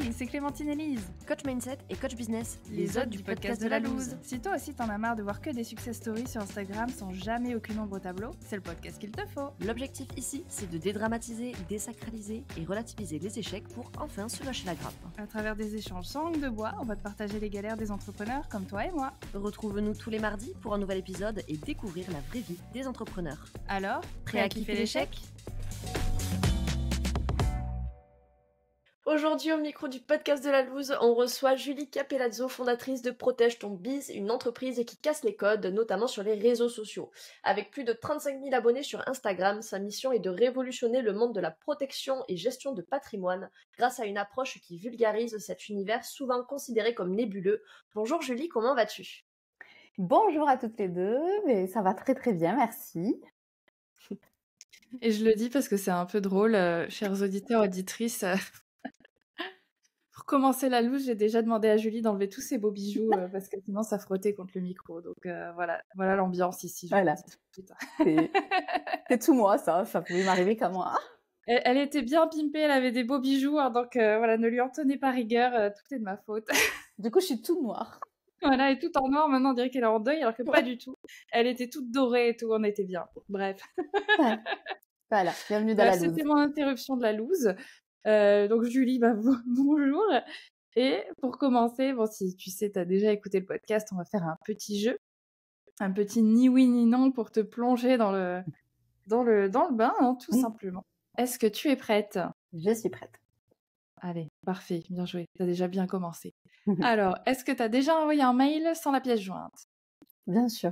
Hey, c'est Clémentine Elise, coach mindset et coach business, les hôtes du podcast de la loose. Si toi aussi t'en as marre de voir que des success stories sur Instagram sans jamais aucune ombre au tableau, c'est le podcast qu'il te faut. L'objectif ici, c'est de dédramatiser, désacraliser et relativiser les échecs pour enfin se lâcher la grappe. À travers des échanges sans langue de bois, on va te partager les galères des entrepreneurs comme toi et moi. Retrouve-nous tous les mardis pour un nouvel épisode et découvrir la vraie vie des entrepreneurs. Alors, prêt à kiffer l'échec ? Aujourd'hui, au micro du podcast de la loose, on reçoit Julie Capellazzo, fondatrice de Protège ton biz, une entreprise qui casse les codes, notamment sur les réseaux sociaux. Avec plus de 35 000 abonnés sur Instagram, sa mission est de révolutionner le monde de la protection et gestion de patrimoine grâce à une approche qui vulgarise cet univers souvent considéré comme nébuleux. Bonjour Julie, comment vas-tu ? Bonjour à toutes les deux, mais ça va très très bien, merci. Et je le dis parce que c'est un peu drôle, chers auditeurs, auditrices. Pour commencer la loose, j'ai déjà demandé à Julie d'enlever tous ses beaux bijoux parce que sinon ça frottait contre le micro. Donc voilà l'ambiance ici. Voilà, c'est tout moi ça pouvait m'arriver qu'à moi. Elle était bien pimpée, elle avait des beaux bijoux, hein, donc voilà, ne lui en tenez pas rigueur, tout est de ma faute. Du coup, je suis toute noire. Voilà, et tout en noir, maintenant on dirait qu'elle est en deuil, alors que pas du tout. Elle était toute dorée et tout, on était bien. Bref. Ouais. Voilà, bienvenue dans la loose. C'était mon interruption de la loose. Donc Julie, bonjour. Et pour commencer, bon, si tu sais, tu as déjà écouté le podcast, on va faire un petit jeu, un petit ni oui ni non pour te plonger dans le bain, hein, tout simplement. Est-ce que tu es prête ? Je suis prête. Allez, parfait, bien joué, tu as déjà bien commencé. Alors, est-ce que tu as déjà envoyé un mail sans la pièce jointe ? Bien sûr.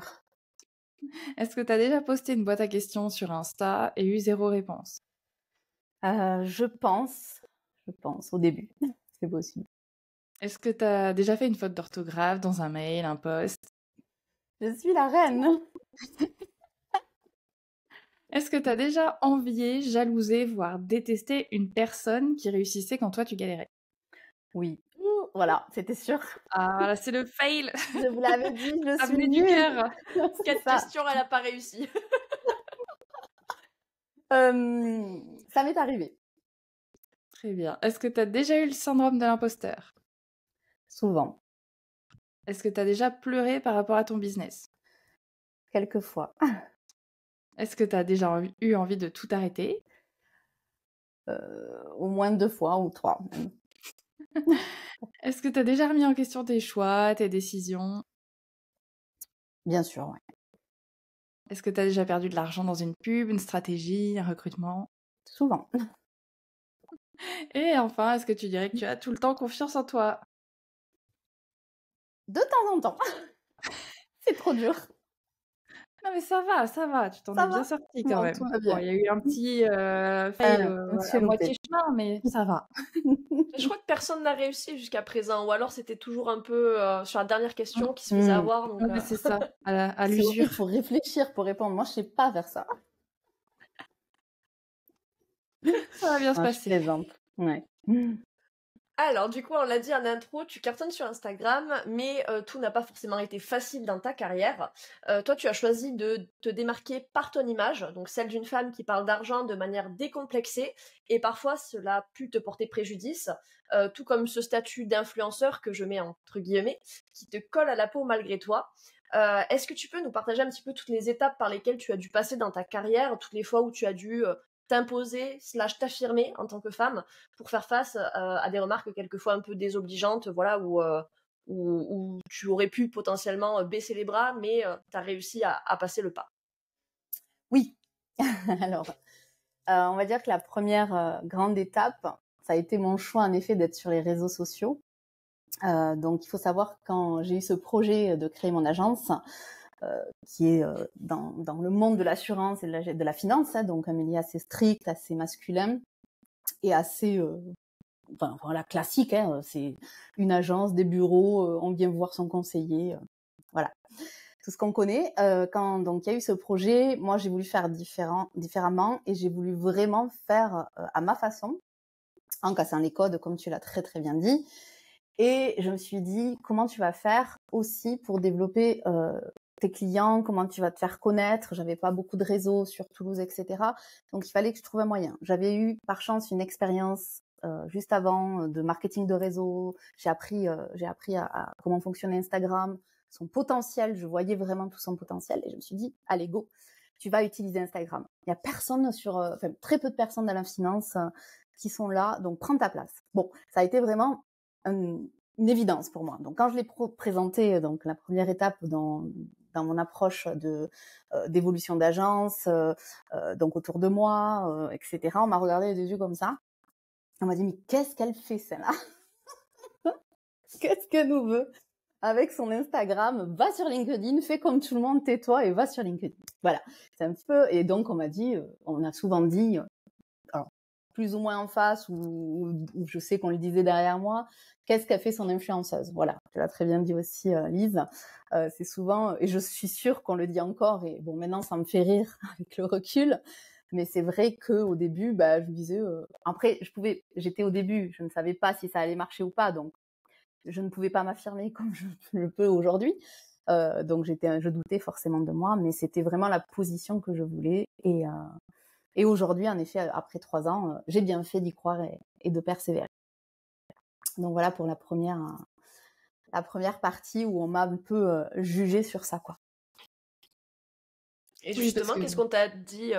Est-ce que tu as déjà posté une boîte à questions sur Insta et eu 0 réponse ? Je pense, au début, c'est possible. Est-ce que tu as déjà fait une faute d'orthographe dans un mail, un post ? Je suis la reine. Est-ce que tu as déjà envié, jalousé, voire détesté une personne qui réussissait quand toi tu galérais ? Oui. Voilà, c'était sûr. Ah, là, c'est le fail. Je vous l'avais dit, je Ça suis venait du nulle. cœur. Quelle question, elle n'a pas réussi. Ça m'est arrivé. Très bien. Est-ce que tu as déjà eu le syndrome de l'imposteur ? Souvent. Est-ce que tu as déjà pleuré par rapport à ton business ? Quelquefois. Est-ce que tu as déjà eu envie de tout arrêter ? Au moins 2 fois ou 3 même. Est-ce que tu as déjà remis en question tes choix, tes décisions ? Bien sûr, ouais. Est-ce que tu as déjà perdu de l'argent dans une pub, une stratégie, un recrutement ? Souvent. Et enfin, est-ce que tu dirais que tu as tout le temps confiance en toi ? De temps en temps. C'est trop dur. Non mais ça va, tu t'en es bien sorti quand même. Tout va bien. Bon, il y a eu un petit fail à moitié chemin, mais ça va. Je crois que personne n'a réussi jusqu'à présent, ou alors c'était toujours un peu sur la dernière question qui se faisait avoir. Donc, mais c'est ça, à l'usure. Il faut réfléchir pour répondre. Moi, je sais pas faire ça. Ça va bien se passer. Je plaisante. Ouais. Alors, du coup, on l'a dit en intro, tu cartonnes sur Instagram, mais tout n'a pas forcément été facile dans ta carrière. Toi, tu as choisi de te démarquer par ton image, donc celle d'une femme qui parle d'argent de manière décomplexée, et parfois cela a pu te porter préjudice, tout comme ce statut d'influenceur que je mets entre guillemets, qui te colle à la peau malgré toi. Est-ce que tu peux nous partager un petit peu toutes les étapes par lesquelles tu as dû passer dans ta carrière, toutes les fois où tu as dû t'imposer / t'affirmer en tant que femme pour faire face à des remarques quelquefois un peu désobligeantes, voilà, où tu aurais pu potentiellement baisser les bras, mais tu as réussi à passer le pas. Oui. Alors, on va dire que la première grande étape, ça a été mon choix en effet d'être sur les réseaux sociaux. Donc, il faut savoir que quand j'ai eu ce projet de créer mon agence, qui est dans le monde de l'assurance et de la finance, hein, donc un milieu assez strict, assez masculin et assez classique, hein, c'est une agence, des bureaux, on vient voir son conseiller, voilà, tout ce qu'on connaît. Quand donc il y a eu ce projet, moi j'ai voulu faire différemment et j'ai voulu vraiment faire à ma façon, en cassant les codes comme tu l'as très très bien dit. Et je me suis dit, comment tu vas faire aussi pour développer tes clients, comment tu vas te faire connaître. J'avais pas beaucoup de réseaux sur Toulouse, etc. Donc, il fallait que je trouve un moyen. J'avais eu, par chance, une expérience juste avant, de marketing de réseau. J'ai appris à comment fonctionnait Instagram, son potentiel. Je voyais vraiment tout son potentiel et je me suis dit, allez, go, tu vas utiliser Instagram. Il y a personne très peu de personnes dans la finance qui sont là, donc prends ta place. Bon, ça a été vraiment une évidence pour moi. Donc quand je l'ai présenté, donc la première étape dans mon approche d'évolution d'agence, donc autour de moi, etc. On m'a regardé les yeux comme ça. On m'a dit, mais qu'est-ce qu'elle fait, celle-là? Qu'est-ce qu'elle nous veut avec son Instagram? Va sur LinkedIn, fais comme tout le monde, tais-toi et va sur LinkedIn. Voilà, c'est un petit peu... Et donc, on m'a dit, on a souvent dit, alors, plus ou moins en face, ou je sais qu'on le disait derrière moi, qu'est-ce qu'a fait son influenceuse? Voilà, tu l'as très bien dit aussi, Lise. C'est souvent, et je suis sûre qu'on le dit encore, et bon, maintenant, ça me fait rire avec le recul. Mais c'est vrai qu'au début, je me disais... Après, j'étais au début, je ne savais pas si ça allait marcher ou pas, donc je ne pouvais pas m'affirmer comme je le peux aujourd'hui. Donc je doutais forcément de moi, mais c'était vraiment la position que je voulais. Et aujourd'hui, en effet, après 3 ans, j'ai bien fait d'y croire et de persévérer. Donc voilà pour la première partie où on m'a un peu jugée sur ça, quoi. Et justement, qu'est-ce qu'on t'a dit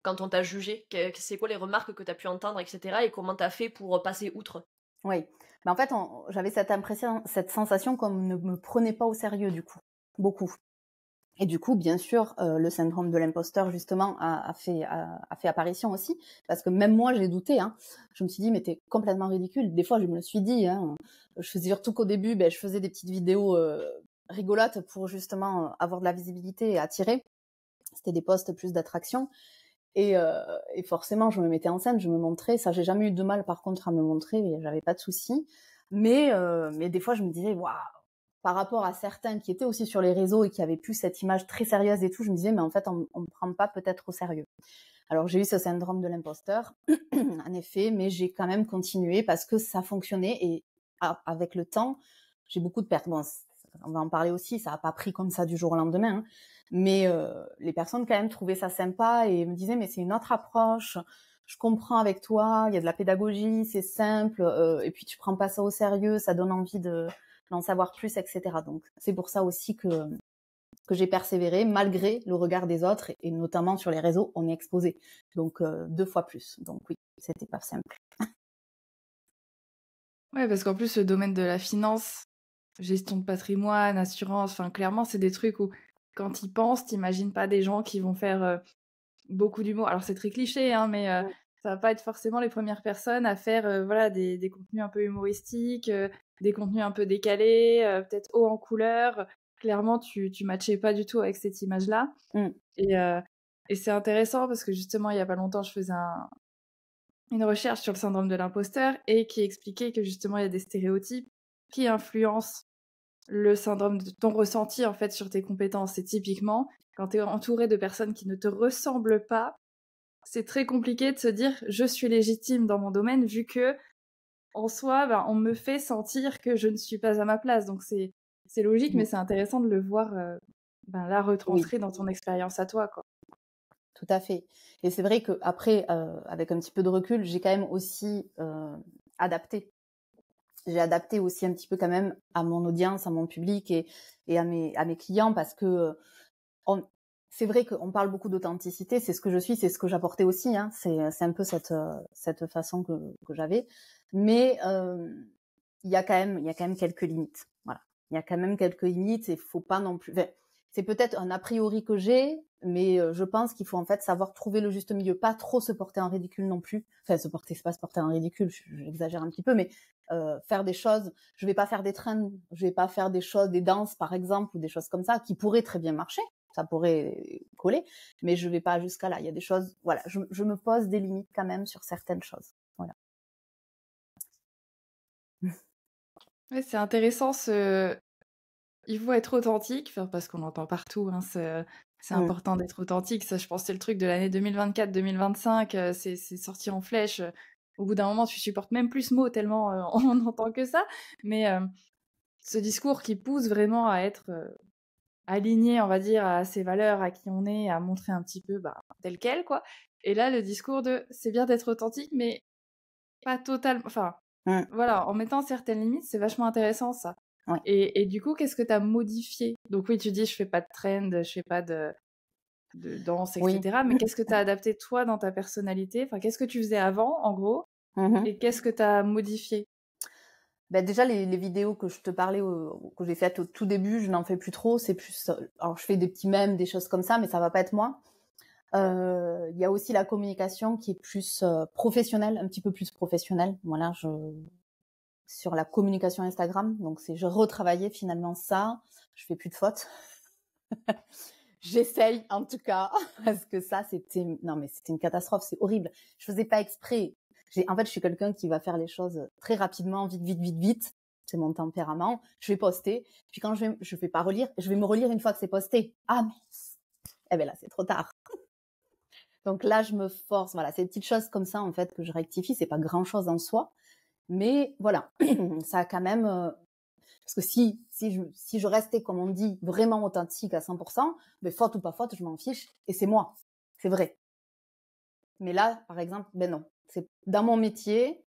quand on t'a jugé? C'est quoi les remarques que tu as pu entendre, etc. Et comment tu as fait pour passer outre? Oui, en fait, j'avais cette sensation qu'on ne me prenait pas au sérieux, du coup, beaucoup. Et du coup, bien sûr, le syndrome de l'imposteur, justement, a fait apparition aussi, parce que même moi, j'ai douté, hein. Je me suis dit, mais t'es complètement ridicule. Des fois, je me le suis dit, hein. Je faisais surtout qu'au début, je faisais des petites vidéos rigolotes pour justement avoir de la visibilité et attirer. C'était des posts plus d'attraction. Et forcément, je me mettais en scène, je me montrais. Ça, j'ai jamais eu de mal, par contre, à me montrer. J'avais pas de soucis. Mais des fois, je me disais, waouh, par rapport à certains qui étaient aussi sur les réseaux et qui avaient plus cette image très sérieuse et tout, je me disais, mais en fait, on me prend pas peut-être au sérieux. Alors, j'ai eu ce syndrome de l'imposteur, en effet, mais j'ai quand même continué parce que ça fonctionnait. Et avec le temps, j'ai beaucoup de pertes. Bon, on va en parler aussi, ça n'a pas pris comme ça du jour au lendemain, hein. Mais les personnes quand même trouvaient ça sympa et me disaient, mais c'est une autre approche, je comprends avec toi, il y a de la pédagogie, c'est simple, et puis tu prends pas ça au sérieux, ça donne envie d'en savoir plus, etc. Donc c'est pour ça aussi que j'ai persévéré, malgré le regard des autres, et notamment sur les réseaux, on est exposé, donc 2 fois plus. Donc oui, c'était pas simple. Ouais, parce qu'en plus, le domaine de la finance, gestion de patrimoine, assurance, enfin, clairement, c'est des trucs où, quand ils pensent, t'imagines pas des gens qui vont faire beaucoup d'humour. Alors, c'est très cliché, hein, mais ça va pas être forcément les premières personnes à faire voilà, des contenus un peu humoristiques, des contenus un peu décalés, peut-être haut en couleur. Clairement, tu matchais pas du tout avec cette image-là. Et c'est intéressant parce que justement, il y a pas longtemps, je faisais une recherche sur le syndrome de l'imposteur et qui expliquait que justement, il y a des stéréotypes qui influencent le syndrome de ton ressenti en fait sur tes compétences. Et typiquement, quand tu es entouré de personnes qui ne te ressemblent pas, c'est très compliqué de se dire je suis légitime dans mon domaine vu que en soi, on me fait sentir que je ne suis pas à ma place. Donc c'est logique, mais c'est intéressant de le voir là retranscrit dans ton expérience à toi, quoi. Tout à fait. Et c'est vrai que après, avec un petit peu de recul, j'ai quand même aussi adapté. J'ai adapté aussi un petit peu quand même à mon audience, à mon public et à mes clients, parce que c'est vrai qu'on parle beaucoup d'authenticité, c'est ce que je suis, c'est ce que j'apportais aussi, hein. C'est un peu cette façon que j'avais. Mais il y a quand même quelques limites. Voilà. Il y a quand même quelques limites et faut pas non plus... Enfin, c'est peut-être un a priori que j'ai, mais je pense qu'il faut en fait savoir trouver le juste milieu, pas trop se porter en ridicule non plus. Enfin, c'est pas se porter en ridicule, j'exagère un petit peu, mais faire des choses... Je vais pas faire des trends, je vais pas faire des choses, des danses par exemple, ou des choses comme ça, qui pourraient très bien marcher. Ça pourrait coller, mais je vais pas jusqu'à là. Il y a des choses, voilà, je me pose des limites quand même sur certaines choses. Voilà. Ouais, c'est intéressant il faut être authentique, parce qu'on l'entend partout, hein, c'est important d'être authentique. Ça, je pense, c'est le truc de l'année 2024-2025, c'est sorti en flèche. Au bout d'un moment, tu supportes même plus ce mot tellement on n'entend que ça. Mais ce discours qui pousse vraiment à être aligné, on va dire, à ses valeurs, à qui on est, à montrer un petit peu tel quel, quoi. Et là, le discours de c'est bien d'être authentique, mais pas totalement. Enfin, Mmh. voilà, en mettant certaines limites, c'est vachement intéressant ça. Ouais. Et du coup, qu'est-ce que tu as modifié? Donc oui, tu dis, je fais pas de trend, je fais pas de danse, Oui. etc. Mais qu'est-ce que tu as adapté toi dans ta personnalité? Enfin, qu'est-ce que tu faisais avant, en gros, Mmh. et qu'est-ce que tu as modifié? Bah, déjà les vidéos que je te parlais, que j'ai faites au tout début, je n'en fais plus trop. C'est plus, alors je fais des petits mèmes, des choses comme ça, mais ça va pas être moi. Il y a aussi la communication qui est plus professionnelle, un petit peu plus professionnelle. Voilà, sur la communication Instagram. Donc je retravaillais finalement ça. Je fais plus de fautes. J'essaye en tout cas, parce que ça c'était une catastrophe, c'est horrible. Je faisais pas exprès. En fait, je suis quelqu'un qui va faire les choses très rapidement, vite, vite, vite, vite. C'est mon tempérament. Je vais poster, puis quand je vais pas relire, je vais me relire une fois que c'est posté. Ah mince. Eh ben là, c'est trop tard. Donc là, je me force. Voilà, c'est des petites choses comme ça en fait que je rectifie. C'est pas grand chose en soi, mais voilà, ça a quand même. Parce que si je restais, comme on dit, vraiment authentique à 100%, mais faute ou pas faute, je m'en fiche. Et c'est moi. C'est vrai. Mais là, par exemple, ben non. C'est, dans mon métier,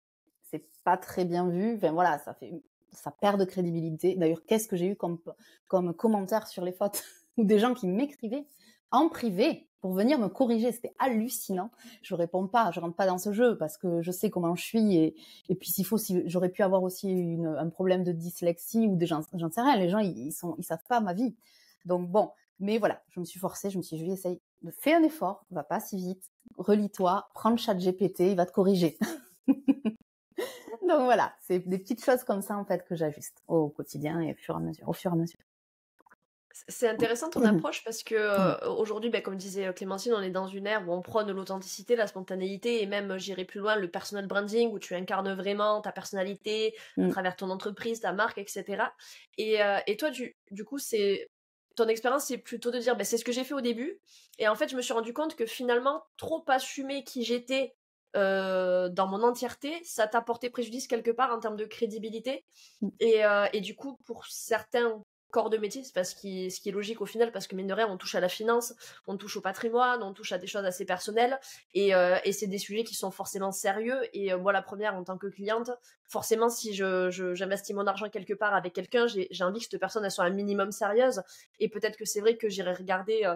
c'est pas très bien vu. Enfin voilà, ça perd de crédibilité. D'ailleurs, qu'est-ce que j'ai eu comme commentaire sur les fautes? Ou des gens qui m'écrivaient en privé pour venir me corriger. C'était hallucinant. Je réponds pas, je rentre pas dans ce jeu parce que je sais comment je suis et puis s'il faut, si j'aurais pu avoir aussi un problème de dyslexie ou des gens, j'en sais rien. Les gens, ils savent pas ma vie. Donc bon, mais voilà, je me suis forcée, je me suis dit, essaye de faire un effort, va pas si vite, relis-toi, prends le chat GPT, il va te corriger. Donc voilà, c'est des petites choses comme ça en fait que j'ajuste au quotidien et au fur et à mesure. C'est intéressant ton approche parce que Ouais. aujourd'hui, ben, comme disait Clémentine, on est dans une ère où on prône l'authenticité, la spontanéité et même, j'irai plus loin, le personal branding où tu incarnes vraiment ta personnalité à Mm. travers ton entreprise, ta marque, etc. Et toi, du coup, ton expérience, c'est plutôt de dire, ben, c'est ce que j'ai fait au début. Et en fait, je me suis rendu compte que finalement, trop assumer qui j'étais dans mon entièreté, ça t'a porté préjudice quelque part en termes de crédibilité. Mm. Et du coup, pour certains corps de métier, c'est pas ce qui est logique au final, parce que mine de rien, on touche à la finance, on touche au patrimoine, on touche à des choses assez personnelles, et c'est des sujets qui sont forcément sérieux. Et moi, la première, en tant que cliente, forcément, si j'investis mon argent quelque part avec quelqu'un, j'ai envie que cette personne, elle soit un minimum sérieuse. Et peut-être que c'est vrai que j'irai regarder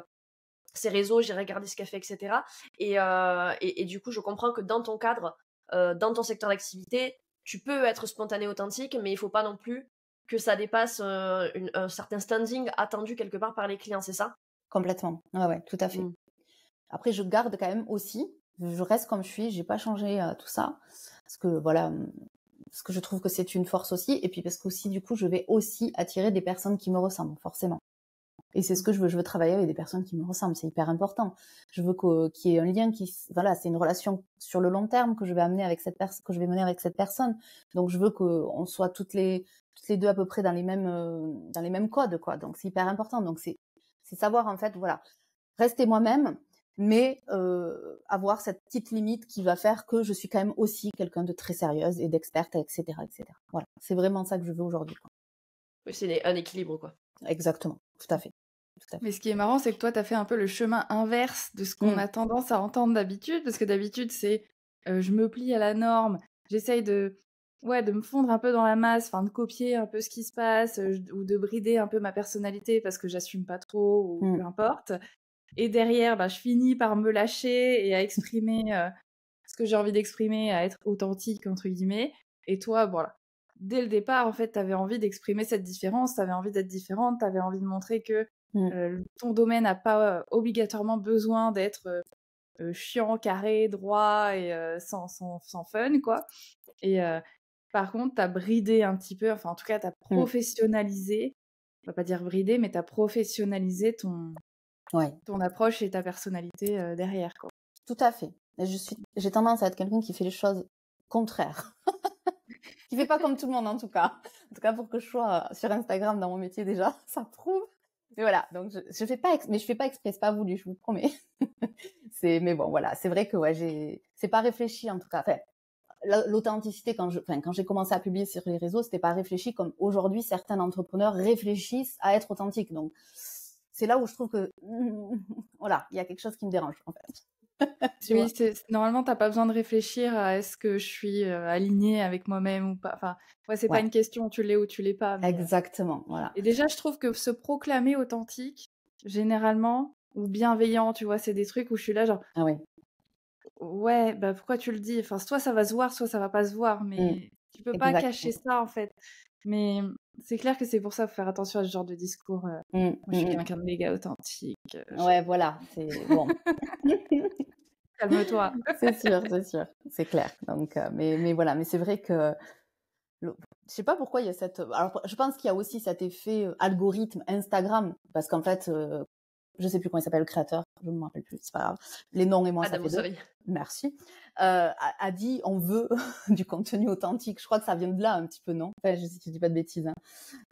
ses réseaux, j'irai regarder ce qu'elle fait, etc. Et du coup, je comprends que dans ton cadre, dans ton secteur d'activité, tu peux être spontané, authentique, mais il faut pas non plus que ça dépasse un certain standing attendu quelque part par les clients, c'est ça? Complètement. Ouais, tout à fait. Mm. Après, je garde quand même aussi, je reste comme je suis, j'ai pas changé tout ça, parce que voilà, parce que je trouve que c'est une force aussi, et puis parce qu'aussi, du coup, je vais aussi attirer des personnes qui me ressemblent, forcément. Et c'est ce que je veux travailler avec des personnes qui me ressemblent, c'est hyper important. Je veux qu'il y ait un lien voilà, c'est une relation sur le long terme que je vais amener avec que je vais mener avec cette personne. Donc, je veux qu'on soit toutes les deux à peu près dans les mêmes codes, quoi. Donc, c'est hyper important. Donc, c'est savoir, en fait, voilà, rester moi-même, mais avoir cette petite limite qui va faire que je suis quand même aussi quelqu'un de très sérieuse et d'experte, etc., etc. Voilà, c'est vraiment ça que je veux aujourd'hui, quoi. Oui, c'est un équilibre, quoi. Exactement, tout à fait. Mais ce qui est marrant, c'est que toi, tu as fait un peu le chemin inverse de ce qu'on a tendance à entendre d'habitude, parce que d'habitude, c'est je me plie à la norme, j'essaye de me fondre un peu dans la masse, enfin de copier un peu ce qui se passe, ou de brider un peu ma personnalité parce que j'assume pas trop, ou peu importe. Et derrière, bah, je finis par me lâcher et à exprimer ce que j'ai envie d'exprimer, à être authentique, entre guillemets. Et toi, voilà. Dès le départ, en fait, tu avais envie d'exprimer cette différence, tu avais envie d'être différente, tu avais envie de montrer que ton domaine n'a pas obligatoirement besoin d'être chiant, carré, droit et sans fun, quoi. Et par contre, tu as bridé un petit peu, enfin, en tout cas, tu as professionnalisé, on va pas dire bridé, mais tu as professionnalisé ton approche et ta personnalité derrière, quoi. Tout à fait. J'ai tendance à être quelqu'un qui fait les choses contraires. Qui fait pas comme tout le monde, en tout cas. En tout cas, pour que je sois sur Instagram dans mon métier déjà, ça prouve. Mais voilà. Donc, je fais pas exprès, c'est pas voulu, je vous promets. Mais bon, voilà. C'est vrai que, ouais, c'est pas réfléchi, en tout cas. Enfin, l'authenticité, quand j'ai commencé à publier sur les réseaux, c'était pas réfléchi comme aujourd'hui, certains entrepreneurs réfléchissent à être authentiques. Donc, c'est là où je trouve que, voilà, il y a quelque chose qui me dérange, en fait. Tu vois? Oui, normalement, t'as pas besoin de réfléchir à est-ce que je suis alignée avec moi-même ou pas. Enfin, ouais, c'est pas Ouais, une question, tu l'es ou tu l'es pas. exactement, voilà. Et déjà, je trouve que se proclamer authentique, généralement, ou bienveillant, tu vois, c'est des trucs où je suis là, genre, Ah oui. ouais, bah pourquoi tu le dis? Enfin, soit ça va se voir, soit ça va pas se voir, Mmh, mais tu peux pas cacher exactement. ça, en fait. Mais c'est clair que c'est pour ça, faut faire attention à ce genre de discours. Mmh, Moi, je suis mmh quelqu'un de méga authentique. Ouais, voilà, c'est bon. Calme-toi. C'est sûr, c'est clair. Donc, mais voilà, mais c'est vrai que je sais pas pourquoi il y a cette. Alors, je pense qu'il y a aussi cet effet algorithme Instagram, parce qu'en fait, je sais plus comment il s'appelle le créateur, je me rappelle plus, c'est pas grave. Les noms et moi, ça Adam fait deux. Mosseri. Merci. A dit on veut du contenu authentique. Je crois que ça vient de là un petit peu, non? Enfin, je dis pas de bêtises. Hein.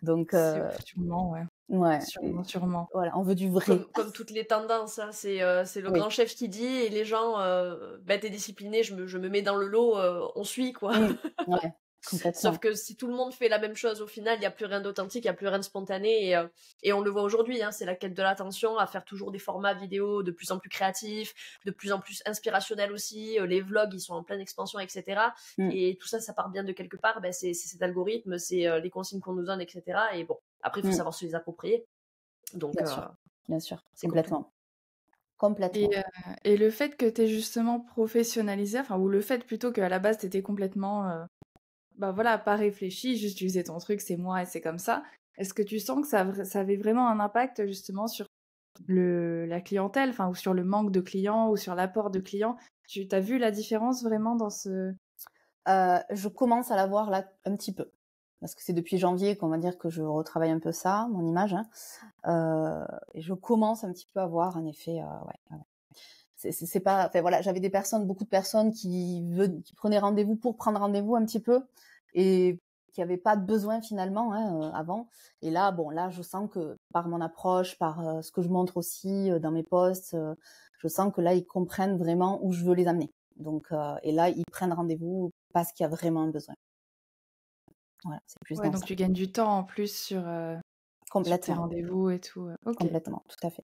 Donc, Sûrement, ouais. ouais. Sûrement, sûrement. Voilà, on veut du vrai. Comme toutes les tendances, hein, c'est le Oui. grand chef qui dit et les gens, bah, t'es discipliné, je me mets dans le lot, on suit quoi. Ouais, Sauf complètement. que si tout le monde fait la même chose, au final, il n'y a plus rien d'authentique, il n'y a plus rien de spontané. Et on le voit aujourd'hui, hein, c'est la quête de l'attention, à faire toujours des formats vidéo de plus en plus créatifs, de plus en plus inspirationnels aussi. Les vlogs, ils sont en pleine expansion, etc. Mm. Et tout ça, ça part bien de quelque part. Ben, c'est cet algorithme, c'est les consignes qu'on nous donne, etc. Et bon, après, il faut Mm. savoir se les approprier. Donc, Bien sûr, c'est comme tout. complètement. Complètement. Et le fait que tu aies justement professionnalisé, enfin, ou le fait plutôt qu'à la base, tu étais complètement, bah voilà, pas réfléchi, juste tu faisais ton truc, c'est moi et c'est comme ça. Est-ce que tu sens que ça avait vraiment un impact justement sur la clientèle, enfin, ou sur le manque de clients, ou sur l'apport de clients? Tu as vu la différence vraiment dans ce... Je commence à la voir là un petit peu. Parce que c'est depuis janvier qu'on va dire que je retravaille un peu ça, mon image. Hein. Et je commence un petit peu à voir un effet. Ouais. C'est pas. Enfin voilà, j'avais beaucoup de personnes qui prenaient rendez-vous pour prendre rendez-vous un petit peu et qui n'avaient pas de besoin finalement avant. Et là, bon, là, je sens que par mon approche, par ce que je montre aussi dans mes posts, je sens que là, ils comprennent vraiment où je veux les amener. Donc, et là, ils prennent rendez-vous parce qu'il y a vraiment un besoin. Voilà, c'est plus Ouais, dans donc ça. tu gagnes du temps en plus sur tes Complètement, rendez-vous et tout. Ok, complètement, tout à fait.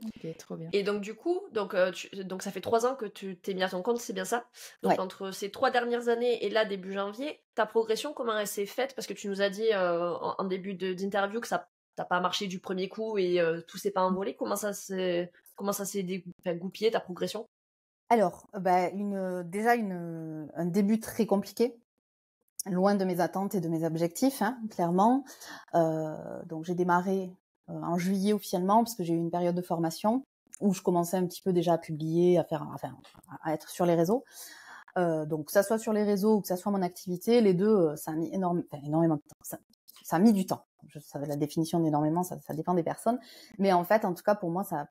ok, trop bien. Et donc du coup, donc ça fait 3 ans que tu t'es mis à ton compte, c'est bien ça? Donc Ouais. entre ces 3 dernières années et là début janvier, ta progression, comment elle s'est faite? Parce que tu nous as dit en début d'interview que ça t'as pas marché du premier coup et tout s'est pas envolé. Comment ça s'est goupillé ta progression? Alors, bah, un début très compliqué, loin de mes attentes et de mes objectifs, hein, clairement. Donc j'ai démarré en juillet officiellement parce que j'ai eu une période de formation où je commençais un petit peu déjà à publier, à être sur les réseaux. Donc que ça soit sur les réseaux ou que ça soit mon activité, les deux, ça a mis énormément de temps. Ça a mis du temps. La définition d'énormément, ça dépend des personnes. Mais en fait, en tout cas pour moi, ça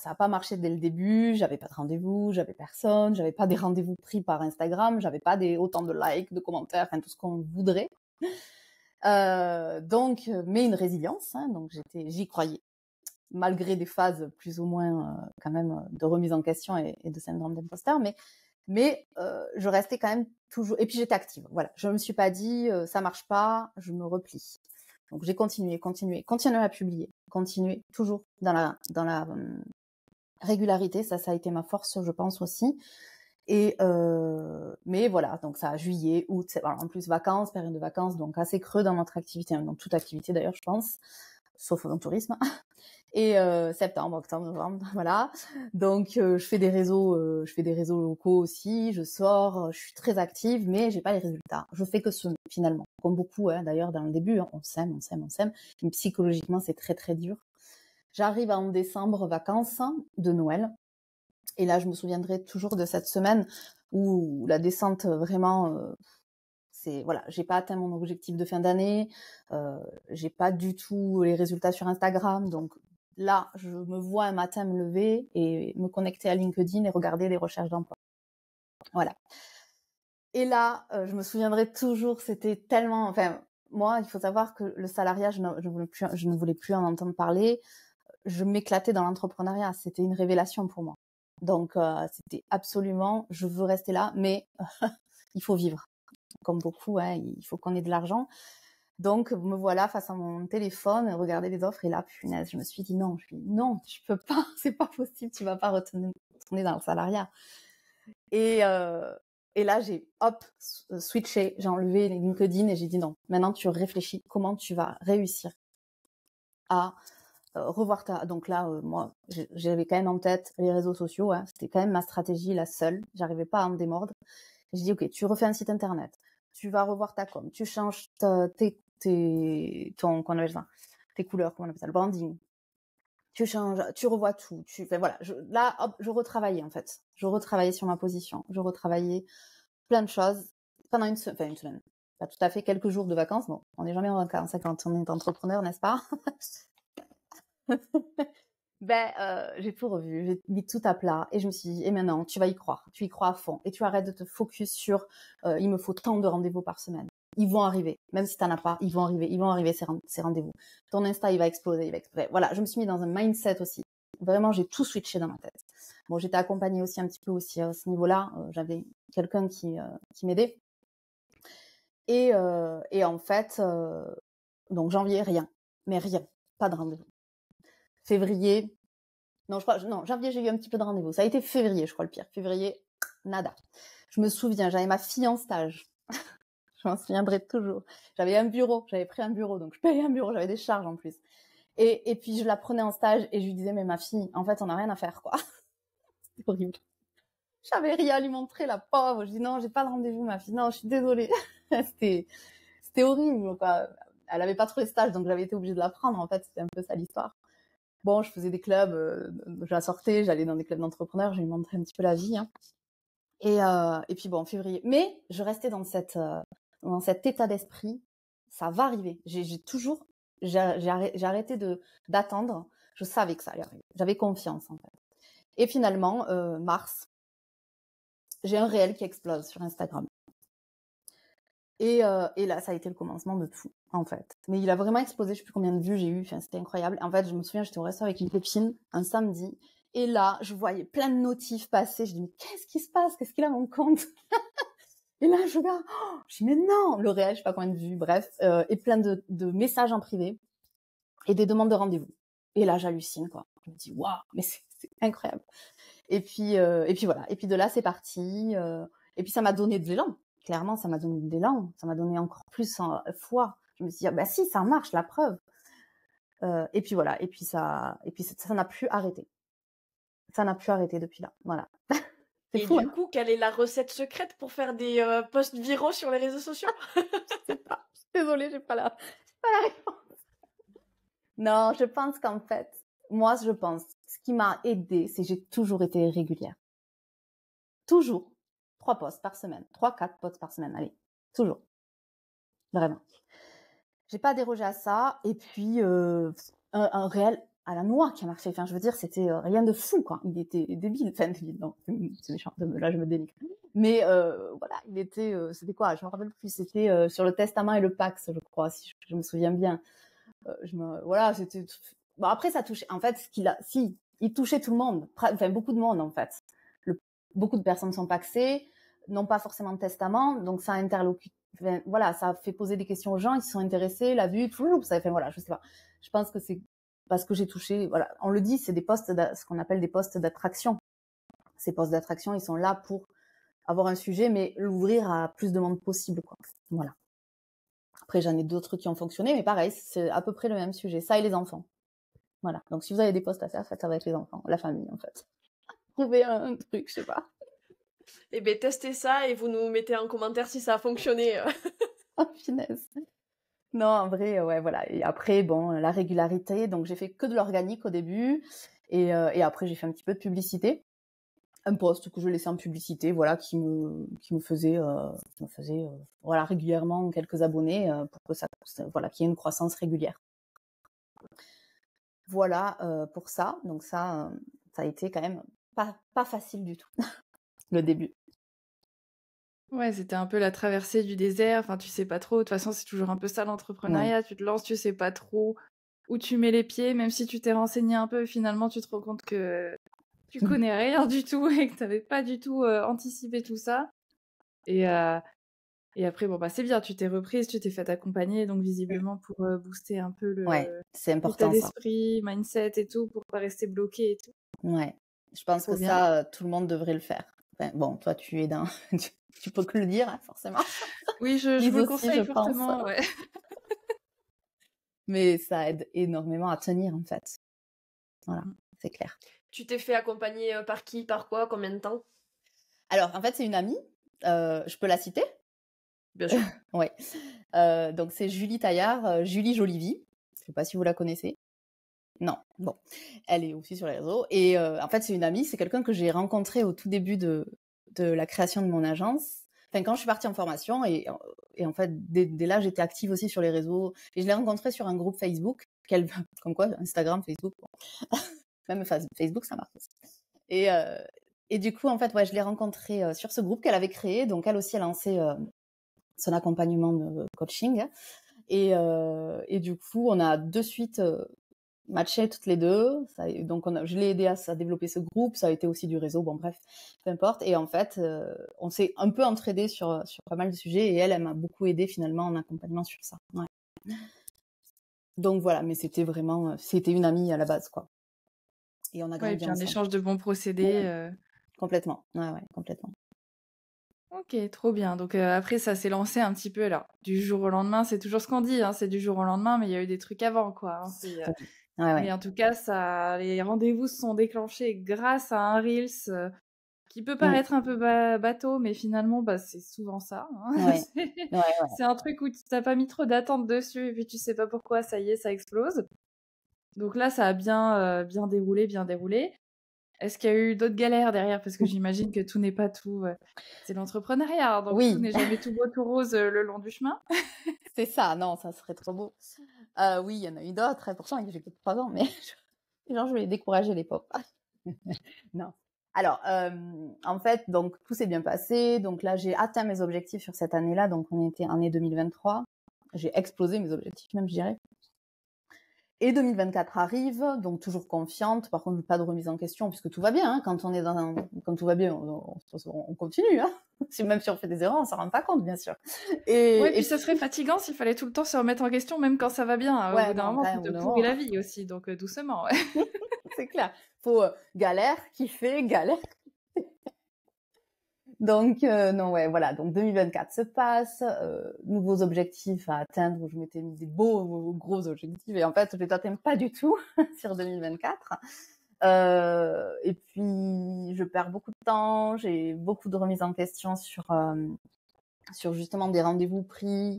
a pas marché dès le début. J'avais pas de rendez-vous, j'avais personne, j'avais pas des rendez-vous pris par Instagram, j'avais pas autant de likes, de commentaires, enfin tout ce qu'on voudrait. Donc, mais une résilience. Hein, donc j'y croyais, malgré des phases plus ou moins quand même de remise en question et de syndrome d'imposteur, mais je restais quand même toujours. Et puis j'étais active. Voilà, je me suis pas dit ça marche pas, je me replie. Donc j'ai continué à publier, continuer toujours dans la régularité. Ça a été ma force, je pense aussi. Et mais voilà, donc ça, juillet, août, en plus vacances, période de vacances, donc assez creux dans notre activité, dans toute activité d'ailleurs, je pense, sauf dans le tourisme. Et septembre, octobre, novembre, voilà. Donc je fais des réseaux locaux aussi, je sors, je suis très active, mais j'ai pas les résultats. Je fais que finalement, comme beaucoup hein, d'ailleurs dans le début, hein, on s'aime, mais psychologiquement c'est très très dur. J'arrive en décembre, vacances de Noël, et là je me souviendrai toujours de cette semaine où la descente vraiment voilà, j'ai pas atteint mon objectif de fin d'année, j'ai pas du tout les résultats sur Instagram, donc là, je me vois un matin me lever et me connecter à LinkedIn et regarder les recherches d'emploi. Voilà. Et là, je me souviendrai toujours, c'était tellement... Enfin, moi, il faut savoir que le salariat, je ne voulais plus en entendre parler. Je m'éclatais dans l'entrepreneuriat. C'était une révélation pour moi. Donc, c'était absolument, je veux rester là, mais il faut vivre. Comme beaucoup, hein, il faut qu'on ait de l'argent. Donc, me voilà face à mon téléphone, regarder les offres, et là, punaise, je me suis dit non, tu peux pas, c'est pas possible, tu vas pas retourner dans le salariat. Et là, j'ai switché, j'ai enlevé les LinkedIn et j'ai dit non. Maintenant, tu réfléchis comment tu vas réussir à revoir ta... Donc là, moi, j'avais quand même en tête les réseaux sociaux. Hein. C'était quand même ma stratégie, la seule. J'arrivais pas à me démordre. Je dis, OK, tu refais un site internet. Tu vas revoir ta com. Tu changes tes couleurs, comment on appelle ça, le branding. Tu changes, tu revois tout. Voilà. Là, hop, je retravaillais en fait. Je retravaillais sur ma position. Je retravaillais plein de choses pendant une semaine. Pas tout à fait, quelques jours de vacances. Bon, on n'est jamais en vacances quand on est entrepreneur, n'est-ce pas? J'ai tout revu, j'ai mis tout à plat et je me suis dit, et maintenant, tu vas y croire. Tu y crois à fond et tu arrêtes de te focus sur il me faut tant de rendez-vous par semaine. Ils vont arriver, même si t'en as pas, ils vont arriver ces rendez-vous. Ton Insta, il va exploser. Voilà, je me suis mis dans un mindset aussi. Vraiment, j'ai tout switché dans ma tête. Bon, j'étais accompagnée aussi un petit peu aussi à ce niveau-là. J'avais quelqu'un qui m'aidait. Et en fait, donc janvier, rien. Mais rien. Pas de rendez-vous. Février, janvier, j'ai eu un petit peu de rendez-vous. Ça a été février, je crois, le pire. Février, nada. Je me souviens, j'avais ma fille en stage. Je m'en souviendrai toujours. J'avais pris un bureau, donc je payais un bureau, j'avais des charges en plus. Et puis je la prenais en stage et je lui disais, mais ma fille, en fait, on n'a rien à faire, quoi. C'était horrible. J'avais rien à lui montrer, la pauvre. Je dis, non, j'ai pas de rendez-vous, ma fille. Non, je suis désolée. C'était horrible, quoi. Elle avait pas trouvé de stage, donc j'avais été obligée de la prendre, en fait. C'était un peu ça l'histoire. Bon, je faisais des clubs, je la sortais, j'allais dans des clubs d'entrepreneurs, je lui montrais un petit peu la vie. Hein. Et puis bon, en février. Mais je restais dans cet état d'esprit. Ça va arriver. J'ai arrêté d'attendre. Je savais que ça allait arriver. J'avais confiance en fait. Et finalement, mars, j'ai un réel qui explose sur Instagram. Et là, ça a été le commencement de tout, en fait. Mais il a vraiment explosé, je sais plus combien de vues j'ai eu, enfin, c'était incroyable. En fait, je me souviens, j'étais au resto avec une copine un samedi, et là, je voyais plein de notifs passer, je dis, mais qu'est-ce qui se passe? Qu'est-ce qu'il a mon compte? Et là, je regarde, je dis, mais non, le réel, je sais pas combien de vues, bref, et plein de messages en privé, et des demandes de rendez-vous. Et là, j'hallucine, quoi. Je me dis, waouh, mais c'est incroyable. Et puis voilà, et puis de là, c'est parti, et puis ça m'a donné de l'élan. Clairement, ça m'a donné de l'élan, ça m'a donné encore plus foi. Je me suis dit, bah si, ça marche, la preuve. Et puis voilà, et puis ça n'a plus arrêté. Ça n'a plus arrêté depuis là, voilà. Et fou, du coup, quelle est la recette secrète pour faire des posts viraux sur les réseaux sociaux? Je sais pas, désolée, j'ai pas la réponse. Non, je pense qu'en fait, ce qui m'a aidée, c'est que j'ai toujours été régulière. Toujours. 3 posts par semaine. 3-4 posts par semaine. Allez, toujours. Vraiment. J'ai pas dérogé à ça. Et puis, un réel à la noix qui a marché. Enfin, je veux dire, c'était rien de fou, quoi. Il était débile. Enfin, débile, non. C'est méchant. Là, je me dénigre. Mais voilà, il était... c'était quoi? Je me rappelle plus. C'était sur le Testament et le Pax, je crois, si je me souviens bien. Voilà, c'était... Bon, après, ça touchait... En fait, il touchait tout le monde. Enfin, beaucoup de monde, en fait. Beaucoup de personnes sont paxées, n'ont pas forcément de testament, donc ça interlocute. Enfin, voilà, ça fait poser des questions aux gens, ils se sont intéressés, la vue, tout ça. Enfin voilà, je sais pas. Je pense que c'est parce que j'ai touché. Voilà, on le dit, c'est des postes, ce qu'on appelle des postes d'attraction. Ces postes d'attraction, ils sont là pour avoir un sujet, mais l'ouvrir à plus de monde possible, quoi. Voilà. Après, j'en ai d'autres qui ont fonctionné, mais pareil, c'est à peu près le même sujet. Ça et les enfants. Voilà. Donc si vous avez des postes à faire, faites ça avec les enfants, la famille, en fait. Trouver un truc, je sais pas. Eh bien, testez ça et vous nous mettez en commentaire si ça a fonctionné. Oh, finesse. Non, en vrai, ouais, voilà. Et après, bon, la régularité. Donc, j'ai fait que de l'organique au début. Et après, j'ai fait un petit peu de publicité. Un post que je laissais en publicité, voilà, qui me faisait voilà, régulièrement quelques abonnés pour que voilà, qu'il y ait une croissance régulière. Voilà pour ça. Donc, ça a été quand même pas facile du tout, le début. Ouais, c'était un peu la traversée du désert. Enfin, tu sais pas trop. De toute façon, c'est toujours un peu ça l'entrepreneuriat. Ouais. Tu te lances, tu sais pas trop où tu mets les pieds. Même si tu t'es renseigné un peu, finalement, tu te rends compte que tu connais rien du tout et que t'avais pas du tout anticipé tout ça. Et après, bon, bah, c'est bien. Tu t'es reprise, tu t'es fait accompagner. Donc, visiblement, pour booster un peu c'est important, l'état d'esprit, mindset et tout, pour pas rester bloqué et tout. Ouais. Je pense Trop que bien. ça, tout le monde devrait le faire. Enfin, bon, toi, tu es dans... tu peux que le dire, hein, forcément. Oui, je Lise vous le aussi, je conseille pense. fortement, ouais. Mais ça aide énormément à tenir, en fait. Voilà, c'est clair. Tu t'es fait accompagner par qui, par quoi, combien de temps? Alors, en fait, c'est une amie. Je peux la citer? Bien sûr. Ouais. Donc, c'est Julie Taillard, Julie Jolivie. Je sais pas si vous la connaissez. Non, bon. Elle est aussi sur les réseaux. Et en fait, c'est une amie. C'est quelqu'un que j'ai rencontré au tout début de la création de mon agence. Enfin, quand je suis partie en formation. Et en fait, dès là, j'étais active aussi sur les réseaux. Et je l'ai rencontrée sur un groupe Facebook. Comme quoi, Instagram, Facebook. Bon. Même Facebook, ça marche aussi. Et du coup, en fait, ouais, je l'ai rencontrée sur ce groupe qu'elle avait créé. Donc, elle aussi a lancé son accompagnement de coaching. Et du coup, on a de suite matché toutes les deux. Donc, je l'ai aidé à développer ce groupe. Ça a été aussi du réseau. Bon, bref, peu importe. Et en fait, on s'est un peu entraidés sur pas mal de sujets. Et elle m'a beaucoup aidé finalement en accompagnement sur ça. Ouais. Donc voilà, mais c'était une amie à la base, quoi. Et on a Ouais, et grandi puis un ensemble. échange de bons procédés. Complètement. Ouais, complètement. Ok, trop bien. Donc après, ça s'est lancé un petit peu, alors, du jour au lendemain, c'est toujours ce qu'on dit, hein, c'est du jour au lendemain, mais il y a eu des trucs avant, quoi. Hein, Ouais. mais en tout cas, les rendez-vous se sont déclenchés grâce à un Reels qui peut paraître un peu bateau, mais finalement, bah, c'est souvent ça. Hein. Ouais. Ouais. C'est un truc où tu t'as pas mis trop d'attente dessus, et puis tu sais pas pourquoi, ça y est, ça explose. Donc là, ça a bien déroulé, bien déroulé. Est-ce qu'il y a eu d'autres galères derrière? Parce que j'imagine que tout n'est pas tout. C'est l'entrepreneuriat, hein, donc tout Oui, n'est jamais tout beau, tout rose le long du chemin. c'est ça. Non, ça serait trop beau. Oui, il y en a eu d'autres. Et pourtant, j'ai que 3 ans, mais genre, je vais les décourager, les pauvres. Non. Alors, en fait, donc tout s'est bien passé. Donc là, j'ai atteint mes objectifs sur cette année-là. Donc, on était année 2023. J'ai explosé mes objectifs, même, je dirais. Et 2024 arrive, donc toujours confiante. Par contre, pas de remise en question, puisque tout va bien. Hein. Quand tout va bien, on continue. Hein. Même si on fait des erreurs, on s'en rend pas compte, bien sûr. Ouais, puis ça serait fatigant s'il fallait tout le temps se remettre en question, même quand ça va bien. Au Ouais, bout d'un non, moment, quand tu même, te au bout d'un pourris moment. la vie aussi, donc doucement. Ouais. C'est clair. Faut galère, kiffer, galère. Donc, non, ouais, voilà. Donc, 2024 se passe, nouveaux objectifs à atteindre. Je m'étais mis des beaux, gros objectifs. Et en fait, je les atteins pas du tout sur 2024. Et puis, je perds beaucoup de temps. J'ai beaucoup de remises en question sur justement des rendez-vous pris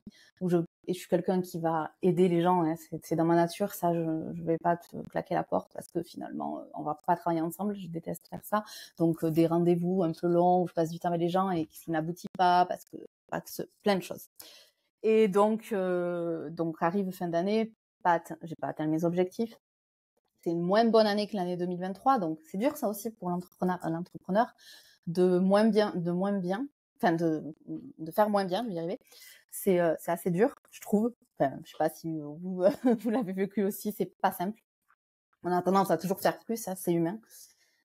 et je suis quelqu'un qui va aider les gens, hein, c'est dans ma nature, ça je vais pas te claquer la porte parce que finalement on va pas travailler ensemble, je déteste faire ça. Donc des rendez-vous un peu longs où je passe du temps avec les gens et qui n'aboutissent pas parce que plein de choses. Et donc arrive fin d'année, j'ai pas atteint mes objectifs. C'est une moins bonne année que l'année 2023, donc c'est dur ça aussi pour l'entrepreneur de moins bien, enfin de faire moins bien, je vais y arriver. C'est assez dur, je trouve. Enfin, je sais pas si vous vous l'avez vécu aussi, c'est pas simple. On a tendance à toujours faire plus, ça, c'est humain.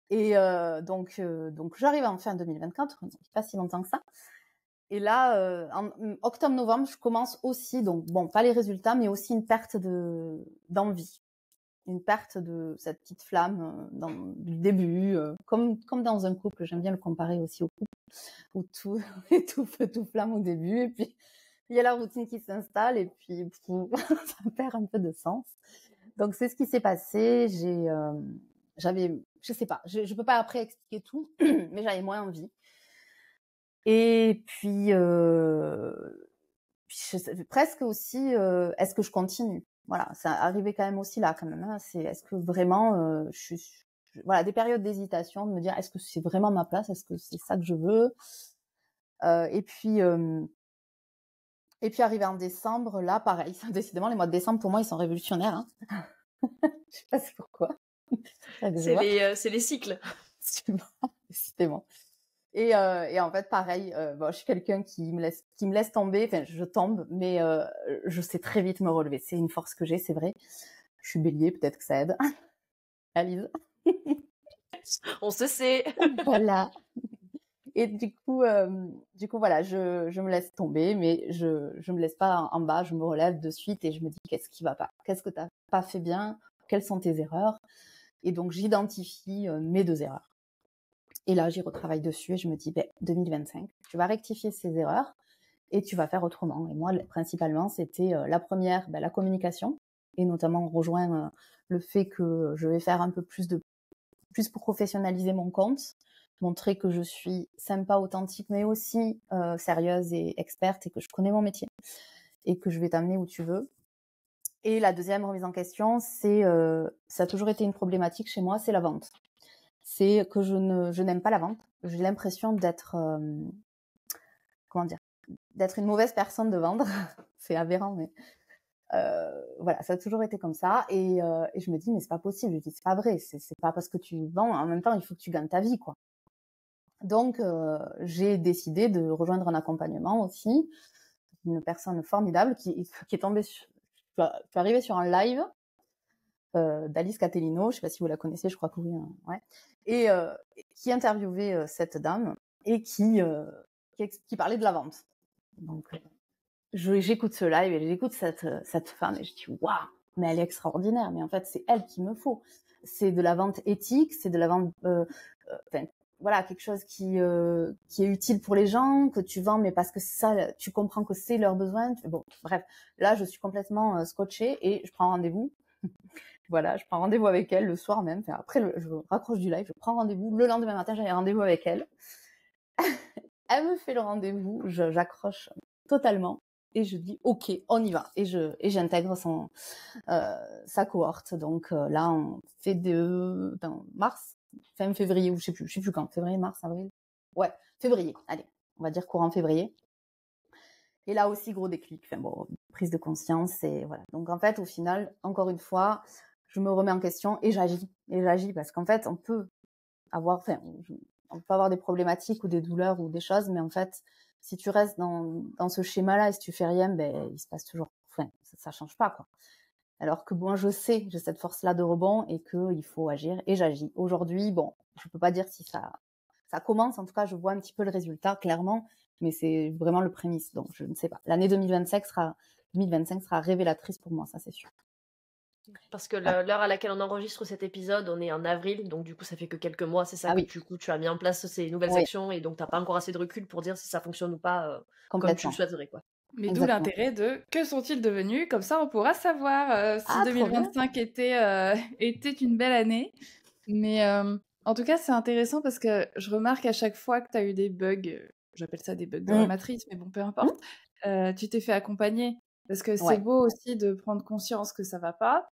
Et donc j'arrive en fin 2024, pas si longtemps que ça. Et là, en octobre-novembre, je commence aussi, donc bon, pas les résultats, mais aussi une perte d'envie. Une perte de cette petite flamme du début, comme dans un couple. J'aime bien le comparer aussi au couple, où tout est tout feu, tout flamme au début, et puis il y a la routine qui s'installe, et puis ça perd un peu de sens. Donc c'est ce qui s'est passé. Je sais pas, je peux pas après expliquer tout, mais j'avais moins envie. Et puis, presque aussi, est-ce que je continue? Voilà, ça arrivait quand même aussi là, quand même. Hein, est-ce que vraiment, voilà, des périodes d'hésitation, de me dire, est-ce que c'est vraiment ma place? Est-ce que c'est ça que je veux? Et puis arrivé en décembre, là, pareil. Décidément, les mois de décembre, pour moi, ils sont révolutionnaires. Hein. Je sais pas pourquoi. C'est les cycles. Décidément. Et en fait, pareil, je suis quelqu'un qui me laisse tomber. Enfin, je tombe, mais je sais très vite me relever. C'est une force que j'ai, c'est vrai. Je suis bélier, peut-être que ça aide. Alice. On se sait. Voilà. Et du coup, voilà, je me laisse tomber, mais je me laisse pas en bas. Je me relève de suite et je me dis qu'est-ce qui va pas, qu'est-ce que t'as pas fait bien, quelles sont tes erreurs. Et donc j'identifie mes 2 erreurs. Et là, j'y retravaille dessus et je me dis, 2025, tu vas rectifier ces erreurs et tu vas faire autrement. Et moi, principalement, c'était la première, la communication, et notamment on rejoint le fait que je vais faire un peu plus pour professionnaliser mon compte, montrer que je suis sympa, authentique, mais aussi sérieuse et experte et que je connais mon métier et que je vais t'amener où tu veux. Et la deuxième remise en question, ça a toujours été une problématique chez moi, c'est la vente. C'est que je n'aime pas la vente. J'ai l'impression d'être, d'être une mauvaise personne de vendre. C'est aberrant, mais voilà, ça a toujours été comme ça. Et je me dis, mais c'est pas possible. Je dis, c'est pas vrai. C'est pas parce que tu vends. En même temps, il faut que tu gagnes ta vie, quoi. Donc, j'ai décidé de rejoindre un accompagnement aussi. Une personne formidable qui est tombée je suis arrivée sur un live d'Alice Catellino, je sais pas si vous la connaissez, je crois que oui, hein, ouais. Et qui interviewait cette dame et qui parlait de la vente. Donc, j'écoute ce live et j'écoute cette femme et je dis waouh, mais elle est extraordinaire. Mais en fait, c'est elle qu'il me faut. C'est de la vente éthique, c'est de la vente, voilà, quelque chose qui est utile pour les gens, que tu vends, mais parce que ça, tu comprends que c'est leurs besoins. Bon, bref, là, je suis complètement scotchée et je prends rendez-vous. Voilà, je prends rendez-vous avec elle le soir même. Enfin, après, je raccroche du live, je prends rendez-vous. Le lendemain matin, j'ai rendez-vous avec elle. Elle me fait le rendez-vous, j'accroche totalement et je dis OK, on y va. Et j'intègre sa cohorte. Donc là, on fait dans mars, fin février, ou je sais plus quand, février, mars, avril. Ouais, février. Allez, on va dire courant février. Et là aussi, gros déclic. Enfin bon, prise de conscience et voilà. Donc en fait, au final, encore une fois, je me remets en question et j'agis. Et j'agis parce qu'en fait, on peut avoir des problématiques ou des douleurs ou des choses, mais en fait, si tu restes dans ce schéma-là et si tu fais rien, il se passe toujours, ça change pas, quoi. Alors que bon, je sais, j'ai cette force-là de rebond et qu'il faut agir et j'agis. Aujourd'hui, bon, je peux pas dire si ça commence, en tout cas, je vois un petit peu le résultat, clairement, mais c'est vraiment le prémisse, donc je ne sais pas. L'année 2025 sera révélatrice pour moi, ça c'est sûr. Parce que l'heure à laquelle on enregistre cet épisode, on est en avril, donc du coup ça fait que quelques mois, c'est ça, Ah que oui. du coup tu as mis en place ces nouvelles actions et donc t'as pas encore assez de recul pour dire si ça fonctionne ou pas comme tu le souhaiterais, quoi. Mais d'où l'intérêt de que sont-ils devenus, comme ça on pourra savoir si 2025 était une belle année. Mais en tout cas c'est intéressant parce que je remarque à chaque fois que tu as eu des bugs, j'appelle ça des bugs dans la matrice, mais bon peu importe, tu t'es fait accompagner. Parce que c'est beau aussi de prendre conscience que ça va pas,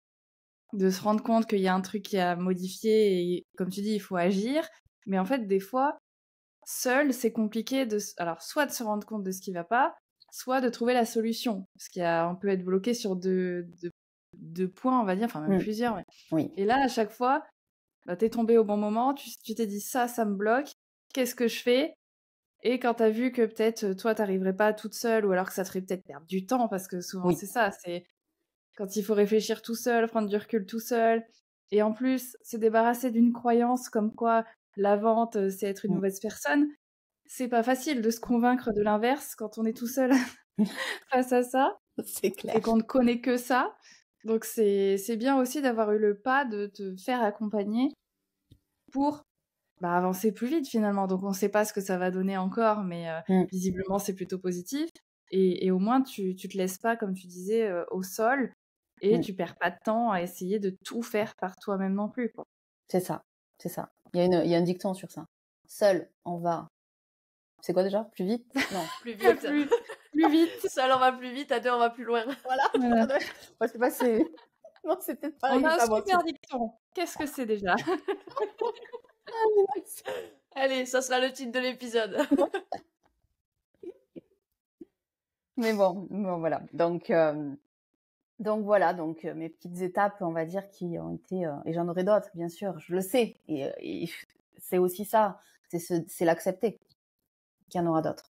de se rendre compte qu'il y a un truc qui a modifié et comme tu dis, il faut agir. Mais en fait, des fois, seul, c'est compliqué alors, soit de se rendre compte de ce qui va pas, soit de trouver la solution. Parce qu'on peut être bloqué sur deux points, on va dire, enfin même plusieurs. Mais... Oui. Et là, à chaque fois, t'es tombé au bon moment, tu t'es dit ça me bloque, qu'est-ce que je fais? Et quand t'as vu que peut-être toi, t'arriverais pas toute seule, ou alors que ça te ferait peut-être perdre du temps, parce que souvent c'est ça, c'est quand il faut réfléchir tout seul, prendre du recul tout seul, et en plus se débarrasser d'une croyance comme quoi la vente, c'est être une mauvaise personne, c'est pas facile de se convaincre de l'inverse quand on est tout seul face à ça. C'est clair. Et qu'on ne connaît que ça. Donc c'est bien aussi d'avoir eu le pas de te faire accompagner pour avancer plus vite finalement. Donc on ne sait pas ce que ça va donner encore, mais visiblement c'est plutôt positif. Et au moins tu te laisses pas, comme tu disais, au sol, et tu perds pas de temps à essayer de tout faire par toi-même non plus, quoi. C'est ça, c'est ça. Il y a un dicton sur ça. Seul, on va... C'est quoi déjà? Plus vite? Non. Plus vite. plus vite. Seul, on va plus vite, à deux, on va plus loin. Voilà. Moi, je sais pas, c'est... Non, c'est peut-être pareil. On a un super dicton. Qu'est-ce que c'est déjà? Allez, ça sera le titre de l'épisode. Mais bon, voilà. Donc voilà, mes petites étapes, on va dire, qui ont été... et j'en aurai d'autres, bien sûr, je le sais. Et c'est aussi ça, c'est l'accepter qu'il y en aura d'autres.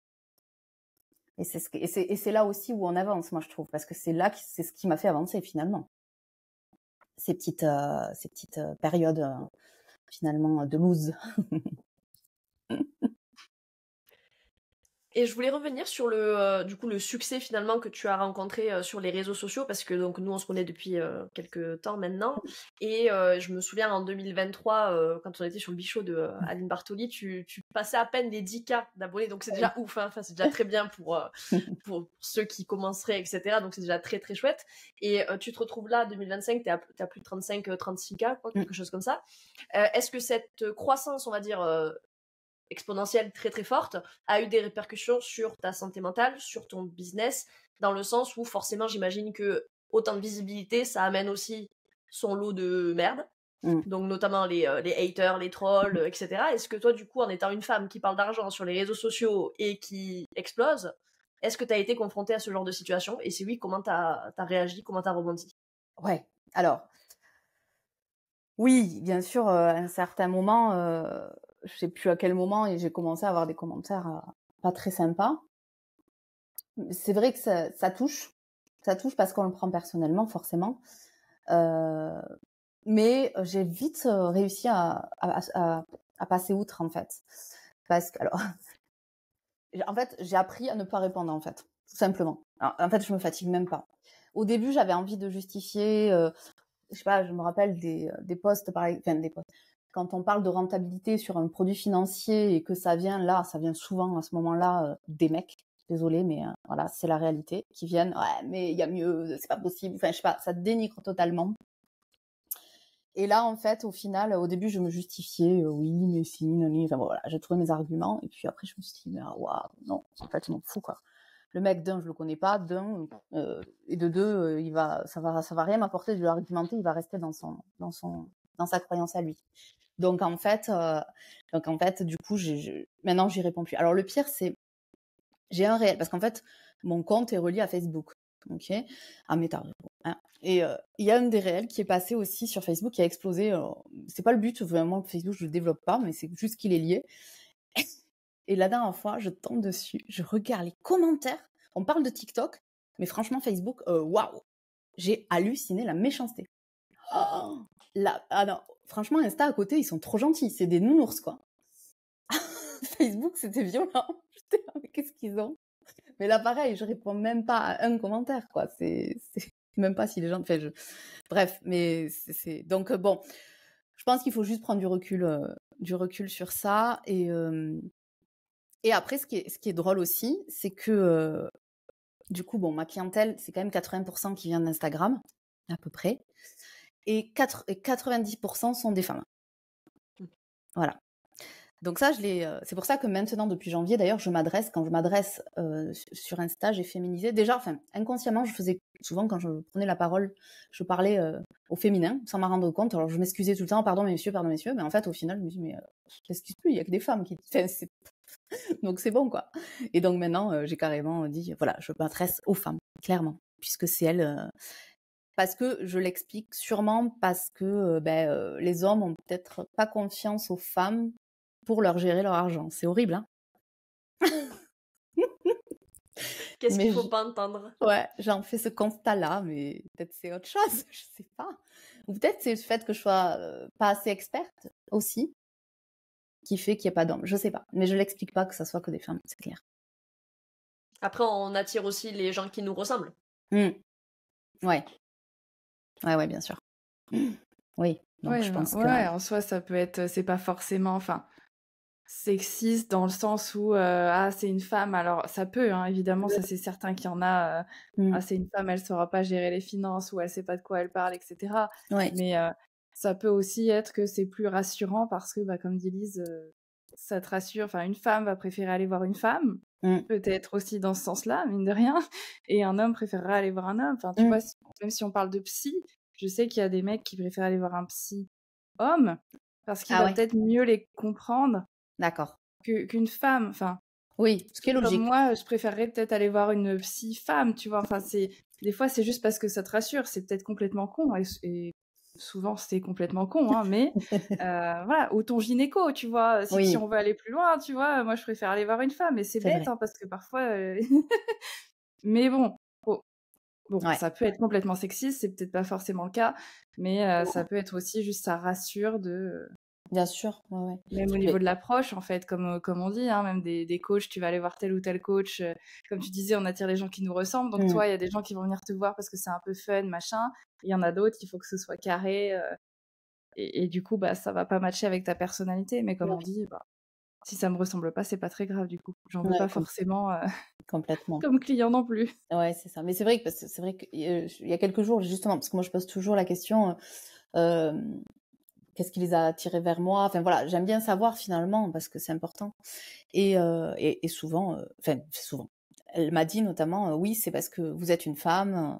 Et c'est là aussi où on avance, moi, je trouve, parce que c'est ce qui m'a fait avancer, finalement. Ces petites périodes, finalement, de lose. Et je voulais revenir sur du coup, le succès finalement que tu as rencontré sur les réseaux sociaux, parce que donc nous on se connaît depuis quelques temps maintenant, et je me souviens en 2023, quand on était sur le bichot de Aline Bartoli, tu passais à peine les 10K d'abonnés, donc c'est déjà ouf, hein. Enfin, c'est déjà très bien pour ceux qui commenceraient, etc. Donc c'est déjà très très chouette. Et tu te retrouves là, 2025, t'as plus de 35-36K, quoi, quelque chose comme ça. Est-ce que cette croissance, on va dire, exponentielle très très forte, a eu des répercussions sur ta santé mentale, sur ton business, dans le sens où forcément j'imagine que autant de visibilité, ça amène aussi son lot de merde, donc notamment les haters, les trolls, etc. Est-ce que toi du coup, en étant une femme qui parle d'argent sur les réseaux sociaux et qui explose, est-ce que tu as été confrontée à ce genre de situation? Et si oui, comment t'as réagi, comment t'as rebondi? Ouais, alors, oui, bien sûr, à un certain moment, je sais plus à quel moment, et j'ai commencé à avoir des commentaires pas très sympas. C'est vrai que ça touche parce qu'on le prend personnellement, forcément. Mais j'ai vite réussi à passer outre, en fait. Parce que, alors, en fait, j'ai appris à ne pas répondre, en fait, tout simplement. Alors, en fait, je me fatigue même pas. Au début, j'avais envie de justifier, je sais pas, je me rappelle des posts, pareil, enfin des posts. Quand on parle de rentabilité sur un produit financier et que ça vient souvent à ce moment-là des mecs. Désolée, mais voilà, c'est la réalité. Qui viennent, ouais, mais il y a mieux, c'est pas possible. Enfin, je sais pas, ça te dénigre totalement. Et là, en fait, au final, au début, je me justifiais, oui, mais si, non, enfin, bon, voilà, j'ai trouvé mes arguments. Et puis après, je me suis dit, waouh, non, en fait, je m'en fous, quoi. Le mec, d'un, je le connais pas, et de deux, ça va rien m'apporter de l'argumenter, il va rester dans sa croyance à lui. Donc en fait, du coup, maintenant, j'y réponds plus. Alors le pire, c'est, j'ai un réel, parce qu'en fait, mon compte est relié à Facebook, ok, à Meta, hein. Et il y a un des réels qui est passé aussi sur Facebook, qui a explosé. C'est pas le but, vraiment, Facebook, je le développe pas, mais c'est juste qu'il est lié. Et la dernière fois, je tombe dessus, je regarde les commentaires. On parle de TikTok, mais franchement, Facebook, waouh, j'ai halluciné la méchanceté. Oh, non, franchement, Insta à côté, ils sont trop gentils. C'est des nounours, quoi. Facebook, c'était violent. J'étais là, mais qu'est-ce qu'ils ont? Mais là, pareil, je réponds même pas à un commentaire, quoi. C'est même pas si les gens... Enfin, bref, mais c'est... Donc, bon, je pense qu'il faut juste prendre du recul sur ça. Et après, ce qui est drôle aussi, c'est que, du coup, bon, ma clientèle, c'est quand même 80% qui vient d'Instagram, à peu près. Et 90% sont des femmes. Voilà. Donc ça, c'est pour ça que maintenant, depuis janvier, d'ailleurs, quand je m'adresse sur Insta, j'ai féminisé. Déjà, enfin, inconsciemment, je faisais souvent, quand je prenais la parole, je parlais au féminin, sans m'en rendre compte. Alors, je m'excusais tout le temps, pardon messieurs, mais en fait, au final, je me dis, mais je m'excuse plus, il y a que des femmes qui... Enfin, donc c'est bon, quoi. Et donc maintenant, j'ai carrément dit, voilà, je m'adresse aux femmes, clairement, puisque c'est elles... Parce que je l'explique sûrement parce que les hommes ont peut-être pas confiance aux femmes pour leur gérer leur argent. C'est horrible, hein. Qu'est-ce qu'il faut pas entendre? Ouais, j'en fais ce constat-là, mais peut-être c'est autre chose, je sais pas. Ou peut-être c'est le fait que je sois pas assez experte aussi, qui fait qu'il n'y a pas d'hommes. Je sais pas, mais je l'explique pas que ça soit que des femmes, c'est clair. Après, on attire aussi les gens qui nous ressemblent. Ouais. Ouais, bien sûr. Oui, donc je pense que... Ouais, en soi, ça peut être... C'est pas forcément... Enfin, sexiste dans le sens où c'est une femme, alors ça peut, hein, évidemment, ça c'est certain qu'il y en a, c'est une femme, elle saura pas gérer les finances ou elle sait pas de quoi elle parle, etc. Ouais. Mais ça peut aussi être que c'est plus rassurant parce que, comme dit Lise, ça te rassure, enfin une femme va préférer aller voir une femme, peut-être aussi dans ce sens-là, mine de rien, et un homme préférera aller voir un homme. Enfin, tu vois, même si on parle de psy, je sais qu'il y a des mecs qui préfèrent aller voir un psy homme parce qu'il va peut-être mieux les comprendre. D'accord. Qu'une femme, enfin. Oui, ce qui est logique. Comme moi, je préférerais peut-être aller voir une psy femme, tu vois. Enfin, des fois, c'est juste parce que ça te rassure. C'est peut-être complètement con, et souvent, c'est complètement con, hein, mais voilà, ou ton gynéco, tu vois. Si on veut aller plus loin, tu vois, moi, je préfère aller voir une femme. Et c'est bête, hein, parce que parfois... Mais bon, ça peut être complètement sexiste, c'est peut-être pas forcément le cas, mais ça peut être aussi juste, ça rassure de... Bien sûr, ouais. Même au niveau de l'approche, en fait, comme on dit, hein, même des coachs, tu vas aller voir tel ou tel coach. Comme tu disais, on attire les gens qui nous ressemblent. Donc, toi, il y a des gens qui vont venir te voir parce que c'est un peu fun, machin. Il y en a d'autres, il faut que ce soit carré. Et du coup, bah, ça va pas matcher avec ta personnalité. Mais comme on dit, bah, si ça me ressemble pas, c'est pas très grave, du coup. J'en veux pas forcément complètement. comme client non plus. Ouais, c'est ça. Mais c'est vrai qu'il y a quelques jours, justement, parce que moi, je pose toujours la question, qu'est-ce qui les a attirés vers moi? Enfin, voilà, j'aime bien savoir finalement, parce que c'est important. Et souvent, souvent, elle m'a dit notamment, oui, c'est parce que vous êtes une femme,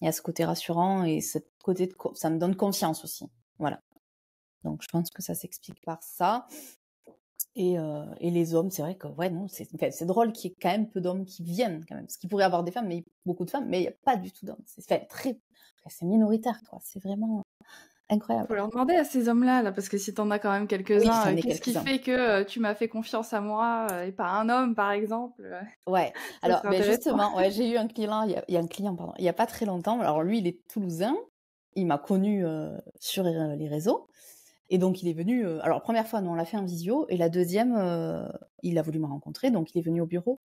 il y a ce côté rassurant et ce côté ça me donne confiance aussi. Voilà. Donc, je pense que ça s'explique par ça. Et les hommes, c'est vrai que, ouais, non, c'est drôle qu'il y ait quand même peu d'hommes qui viennent, quand même. Parce qu'il pourrait y avoir des femmes, mais beaucoup de femmes, mais il n'y a pas du tout d'hommes. C'est minoritaire, quoi. C'est vraiment incroyable. Faut leur demander à ces hommes-là, là, parce que si t'en as quand même Oui, quelques-uns, j'en ai qu'est-ce qui quelques-uns. fait que tu m'as fait confiance à moi et pas un homme, par exemple Ouais. Ça Alors, serait intéressant. justement, ouais, j'ai eu un client, il y a un client, pardon, il y a pas très longtemps. Alors, lui, il est toulousain. Il m'a connu sur les réseaux. Et donc, il est venu. Alors, première fois, nous, on l'a fait en visio. Et la deuxième, il a voulu me rencontrer. Donc, il est venu au bureau.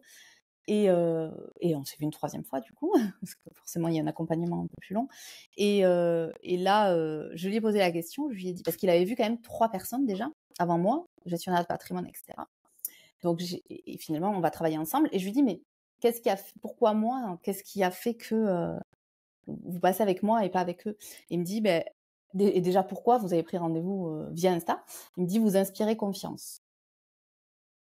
Et on s'est vu une troisième fois, du coup, parce que forcément, il y a un accompagnement un peu plus long. Et là, je lui ai posé la question. Je lui ai dit, parce qu'il avait vu quand même 3 personnes déjà, avant moi, gestionnaire de patrimoine, etc. Donc, et finalement, on va travailler ensemble. Et je lui dis, mais pourquoi moi? Qu'est-ce qui a fait que vous passez avec moi et pas avec eux? Et il me dit, ben, et déjà, pourquoi vous avez pris rendez-vous via Insta? Il me dit, vous inspirez confiance.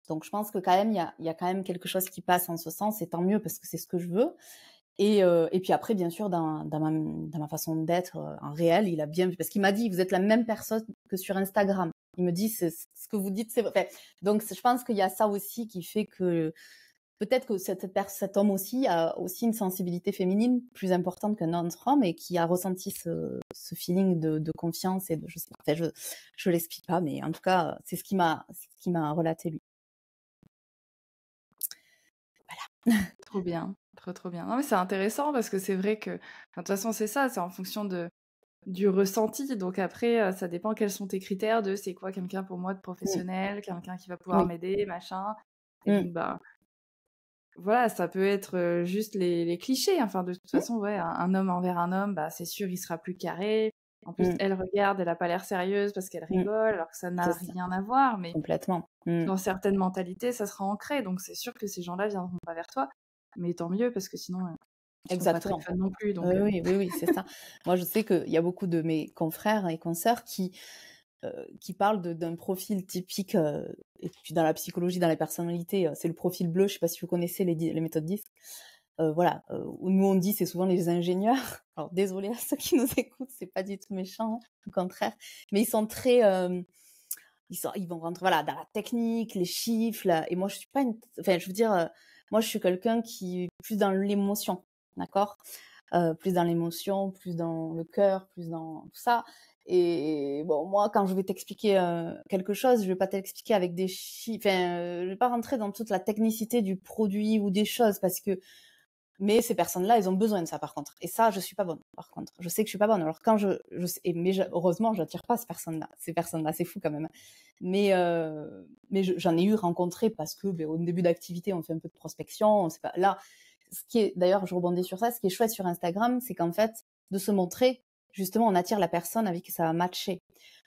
Donc, je pense que quand même, il y a quand même quelque chose qui passe en ce sens, et tant mieux parce que c'est ce que je veux. Et puis après, bien sûr, dans ma façon d'être en réel, il a bien vu, parce qu'il m'a dit, vous êtes la même personne que sur Instagram. Il me dit, ce que vous dites, c'est vrai. Enfin, donc, je pense qu'il y a ça aussi qui fait que peut-être que cet homme aussi a aussi une sensibilité féminine plus importante qu'un autre homme, et qui a ressenti ce feeling de confiance et de, je sais pas, enfin, je l'explique pas, mais en tout cas, c'est ce qui m'a relaté lui. Trop bien, trop bien. Non mais c'est intéressant parce que c'est vrai que, enfin, de toute façon c'est ça, c'est en fonction du ressenti. Donc après, ça dépend quels sont tes critères de c'est quoi quelqu'un pour moi de professionnel, quelqu'un qui va pouvoir Oui. m'aider, machin. Et donc bah voilà, ça peut être juste les clichés. Enfin de toute façon, ouais, un homme envers un homme, bah c'est sûr il sera plus carré. En plus, elle regarde, elle a pas l'air sérieuse parce qu'elle rigole, alors que ça n'a C'est ça. rien à voir. Mais Complètement. dans certaines mentalités, ça sera ancré. Donc c'est sûr que ces gens-là viendront pas vers toi. Mais tant mieux parce que sinon, ils sont pas très Exactement. fans non plus. Donc Oui, c'est ça. Moi, je sais qu'il y a beaucoup de mes confrères et consoeurs qui parlent d'un profil typique, et puis dans la psychologie, dans la personnalité, c'est le profil bleu. Je sais pas si vous connaissez les méthodes DISC. Voilà, nous on dit c'est souvent les ingénieurs. Alors désolé à ceux qui nous écoutent, c'est pas du tout méchant, hein, au contraire. Mais ils sont très, ils vont rentrer, voilà, dans la technique, les chiffres. Et moi je suis pas enfin je veux dire, moi je suis quelqu'un qui est plus dans l'émotion, d'accord, plus dans l'émotion, plus dans le cœur, plus dans tout ça. Et bon, moi, quand je vais t'expliquer quelque chose, je vais pas t'expliquer avec des chiffres. Enfin, je vais pas rentrer dans toute la technicité du produit ou des choses, parce que. Mais ces personnes-là, elles ont besoin de ça, par contre. Et ça, je suis pas bonne, par contre. Je sais que je suis pas bonne. Alors quand heureusement, j'attire pas ces personnes-là. C'est fou quand même. Mais j'en ai eu rencontré parce que, au début d'activité, on fait un peu de prospection. On sait pas. Là, d'ailleurs, je rebondis sur ça. Ce qui est chouette sur Instagram, c'est qu'en fait, de se montrer, justement, on attire la personne avec qui ça va matcher.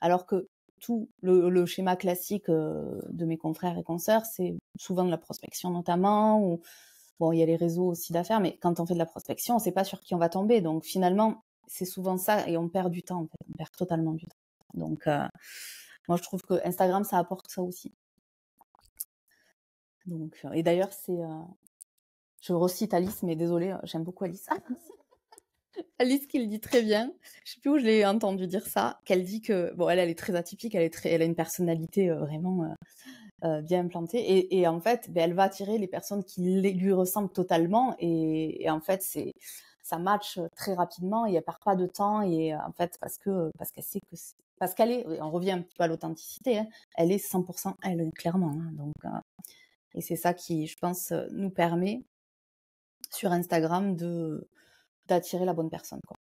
Alors que tout le schéma classique de mes confrères et consoeurs, c'est souvent de la prospection notamment, ou bon, il y a les réseaux aussi d'affaires, mais quand on fait de la prospection, on ne sait pas sur qui on va tomber. Donc finalement, c'est souvent ça, et on perd du temps, en fait. On perd totalement du temps. Donc moi, je trouve que Instagram, ça apporte ça aussi. Donc, et d'ailleurs, je recite Alice, mais désolée, j'aime beaucoup Alice. Alice qui le dit très bien. Je sais plus où je l'ai entendu dire ça, qu'elle dit que, bon, elle est très atypique, elle a une personnalité vraiment bien implantée, et en fait, elle va attirer les personnes qui lui ressemblent totalement, et en fait, ça match très rapidement, et elle perd pas de temps, et en fait, parce qu'elle sait que parce qu'elle est, on revient un petit peu à l'authenticité, hein, elle est 100% elle, clairement, hein, donc et c'est ça qui, je pense, nous permet sur Instagram d'attirer la bonne personne, quoi.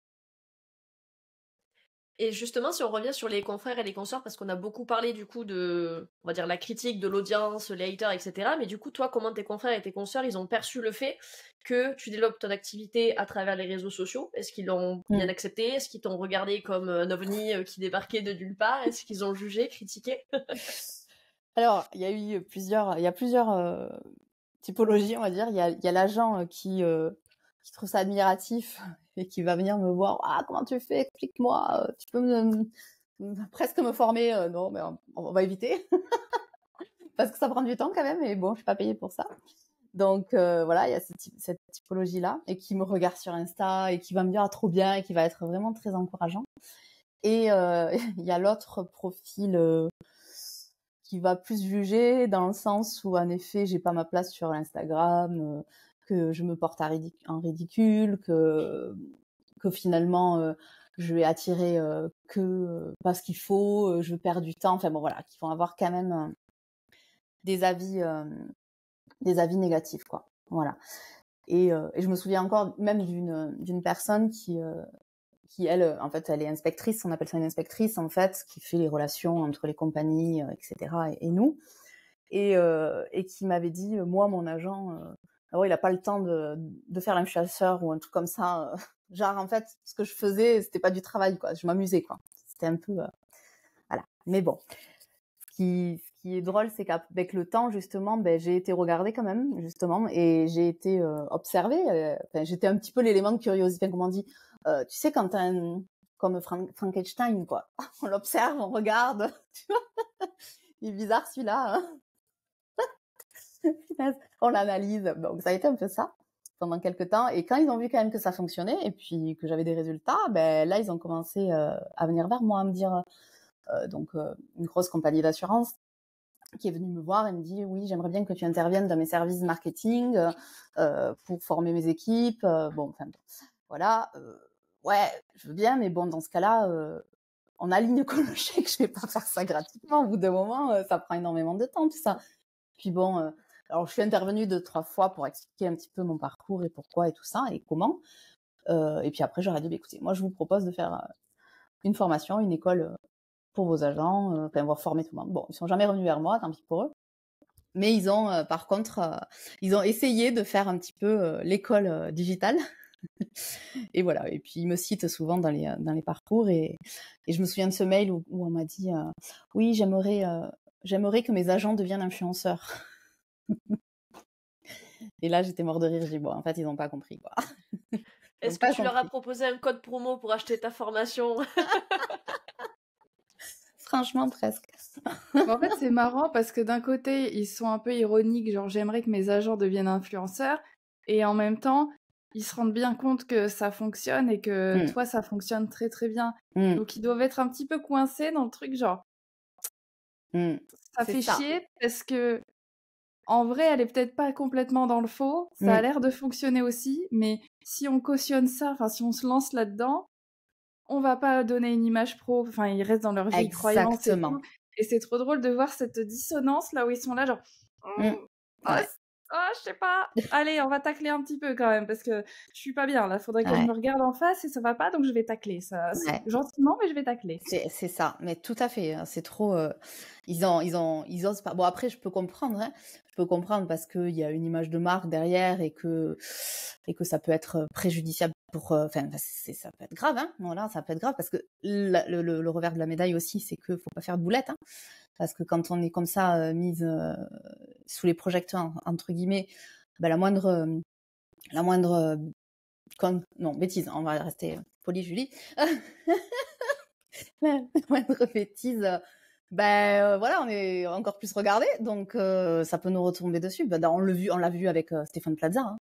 Et justement, si on revient sur les confrères et les consoeurs, parce qu'on a beaucoup parlé du coup de, on va dire, la critique de l'audience, les haters, etc. Mais du coup, toi, comment tes confrères et tes consoeurs, ils ont perçu le fait que tu développes ton activité à travers les réseaux sociaux? Est-ce qu'ils l'ont bien accepté? Est-ce qu'ils t'ont regardé comme un ovni qui débarquait de nulle part? Est-ce qu'ils ont jugé, critiqué? Alors, il y a plusieurs typologies, on va dire. Il y a l'agent qui trouve ça admiratif et qui va venir me voir. Ah, comment tu fais? Explique-moi. Tu peux presque me former. Non, mais on va éviter parce que ça prend du temps quand même. Et bon, je suis pas payée pour ça. Donc voilà, il y a cette typologie-là et qui me regarde sur Insta et qui va me dire ah, trop bien et qui va être vraiment très encourageant. Et il y a l'autre profil qui va plus juger dans le sens où en effet j'ai pas ma place sur Instagram, que je me porte en ridicule, que finalement je vais attirer que parce qu'il faut, je perds du temps. Enfin bon voilà, qui vont avoir quand même des avis négatifs quoi. Voilà. Et je me souviens encore même d'une personne qui elle, en fait, elle est inspectrice, on appelle ça une inspectrice, en fait, qui fait les relations entre les compagnies, etc., et nous, et qui m'avait dit, moi, mon agent, il n'a pas le temps de faire l'influenceur ou un truc comme ça. Genre, en fait, ce que je faisais, c'était pas du travail, quoi. Je m'amusais, quoi. C'était un peu, voilà. Mais bon, ce qui est drôle, c'est qu'avec le temps, justement, ben, j'ai été regardée quand même, justement, et j'ai été observée. Enfin, j'étais un petit peu l'élément de curiosité, comment on dit. Tu sais, quand t'as comme Frankenstein, quoi. On l'observe, on regarde. Tu vois, il est bizarre celui-là. Hein. On l'analyse. Donc ça a été un peu ça pendant quelques temps. Et quand ils ont vu quand même que ça fonctionnait et puis que j'avais des résultats, ben là ils ont commencé à venir vers moi, à me dire une grosse compagnie d'assurance qui est venue me voir et me dit oui, j'aimerais bien que tu interviennes dans mes services marketing pour former mes équipes. Voilà. Ouais, je veux bien, mais bon, dans ce cas-là, on aligne comme le chèque, je vais pas faire ça gratuitement. Au bout d'un moment, ça prend énormément de temps, tout ça. Puis bon, alors je suis intervenue 2-3 fois pour expliquer un petit peu mon parcours et pourquoi et tout ça et comment. Et puis après, j'aurais dit, écoutez, moi, je vous propose de faire une formation, une école pour vos agents, enfin, voir former tout le monde. Bon, ils sont jamais revenus vers moi, tant pis pour eux. Mais ils ont, par contre, ils ont essayé de faire un petit peu l'école digitale. Et voilà. Et puis ils me citent souvent dans les parcours. Et je me souviens de ce mail où on m'a dit oui, j'aimerais que mes agents deviennent influenceurs. Et là, j'étais mort de rire. J'ai dit bon, en fait, ils n'ont pas compris quoi. Est-ce que tu leur as proposé un code promo pour acheter ta formation? Franchement, presque. En fait, c'est marrant parce que d'un côté, ils sont un peu ironiques, genre j'aimerais que mes agents deviennent influenceurs, et en même temps, ils se rendent bien compte que ça fonctionne et que toi, ça fonctionne très très bien. Donc, ils doivent être un petit peu coincés dans le truc, genre ça fait chier parce que en vrai, elle est peut-être pas complètement dans le faux, ça a l'air de fonctionner aussi, mais si on cautionne ça, enfin si on se lance là-dedans, on va pas donner une image pro, enfin ils restent dans leur vieille croyance et tout. Et c'est trop drôle de voir cette dissonance là où ils sont là genre je sais pas, allez on va tacler un petit peu quand même parce que je suis pas bien là, faudrait que je me regarde en face et ça va pas donc je vais tacler ça gentiment mais je vais tacler. C'est ça, mais tout à fait, c'est trop ils osent pas. Bon après je peux comprendre parce qu'il y a une image de marque derrière et que ça peut être préjudiciable pour ça peut être grave hein. Voilà, ça peut être grave parce que le revers de la médaille aussi c'est que faut pas faire de boulettes hein. Parce que quand on est comme ça mise sous les projecteurs entre guillemets, la moindre non, bêtise, on va rester poli Julie. La moindre bêtise, voilà, on est encore plus regardé, donc ça peut nous retomber dessus. On l'a vu avec Stéphane Plaza, hein.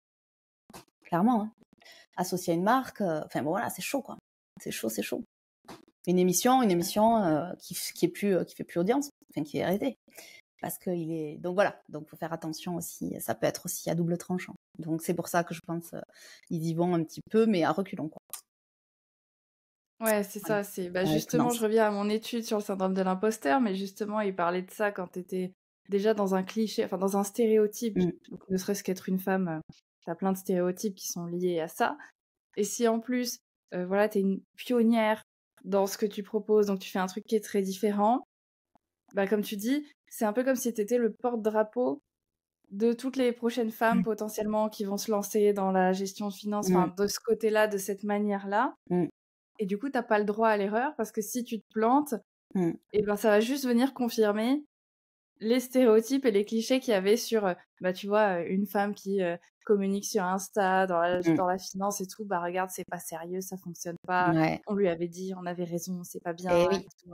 Clairement, hein. Associé à une marque, voilà, c'est chaud, quoi. C'est chaud. Une émission qui fait plus audience, qui est arrêtée. Parce qu'il est... Donc voilà, donc faut faire attention aussi, ça peut être aussi à double tranchant. Donc c'est pour ça que je pense ils y vont un petit peu, mais à reculons, quoi. Ouais, c'est ça, c'est justement, je reviens à mon étude sur le syndrome de l'imposteur, mais justement, il parlait de ça quand t'étais déjà dans un cliché, enfin dans un stéréotype, donc ne serait-ce qu'être une femme, t'as plein de stéréotypes qui sont liés à ça. Et si en plus, voilà, t'es une pionnière dans ce que tu proposes, donc tu fais un truc qui est très différent, bah, comme tu dis, c'est un peu comme si tu étais le porte-drapeau de toutes les prochaines femmes Mmh. potentiellement qui vont se lancer dans la gestion de finances, Mmh. enfin de ce côté-là, de cette manière-là. Mmh. Et du coup, tu pas le droit à l'erreur parce que si tu te plantes, Mmh. et ben ça va juste venir confirmer les stéréotypes et les clichés qu'il y avait sur, bah, tu vois, une femme qui, communique sur Insta Mmh. dans la finance et tout, bah, regarde, c'est pas sérieux, ça fonctionne pas. Ouais. On lui avait dit, on avait raison, c'est pas Et bien et oui, tout.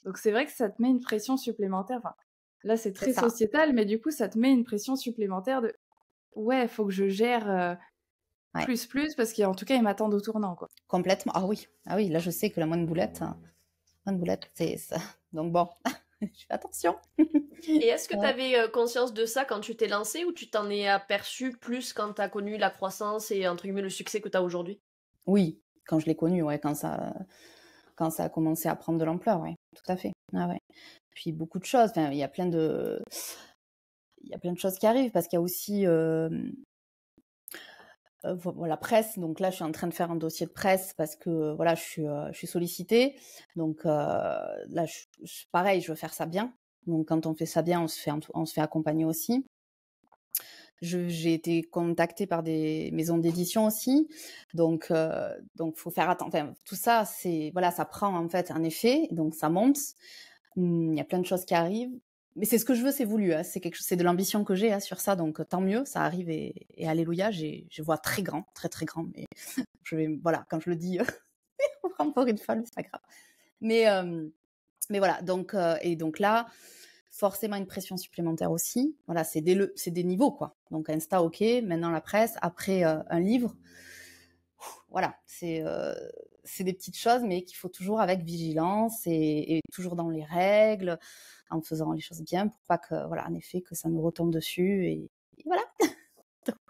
Donc c'est vrai que ça te met une pression supplémentaire. Enfin, là, c'est c'est très ça. sociétal, mais du coup, ça te met une pression supplémentaire de: «Ouais, faut que je gère, Ouais, plus parce qu'en tout cas, ils m'attendent au tournant, quoi». complètement. Ah oui, ah oui, là je sais que la moindre boulette, c'est ça. Donc bon, je fais attention. Et est-ce que tu Ouais. avais conscience de ça quand tu t'es lancée ou tu t'en es aperçu plus quand tu as connu la croissance et entre guillemets le succès que tu as aujourd'hui? Oui, quand je l'ai connu, ouais, quand ça a commencé à prendre de l'ampleur, ouais, tout à fait. Ah ouais. Puis beaucoup de choses, enfin, il y a plein de choses qui arrivent parce qu'il y a aussi la presse. Donc là, je suis en train de faire un dossier de presse parce que voilà, je suis sollicitée. Donc là, pareil, je veux faire ça bien. Donc quand on fait ça bien, on se fait accompagner aussi. J'ai été contactée par des maisons d'édition aussi, donc faut faire attention. Enfin, tout ça, c'est voilà, ça prend en fait un effet, donc ça monte. Il y a plein de choses qui arrivent, mais c'est ce que je veux, c'est voulu. Hein. C'est de l'ambition que j'ai sur ça, donc tant mieux, ça arrive et alléluia. Je vois très grand, très très grand, mais voilà, quand je le dis, on prend pour une folle, c'est pas grave. Mais voilà, et donc là, forcément une pression supplémentaire aussi. Voilà, c'est des niveaux, quoi. Donc Insta, ok, maintenant la presse, après un livre. Voilà, c'est des petites choses, mais qu'il faut toujours avec vigilance et toujours dans les règles, en faisant les choses bien pour pas que, voilà, en effet, que ça nous retombe dessus. Et voilà.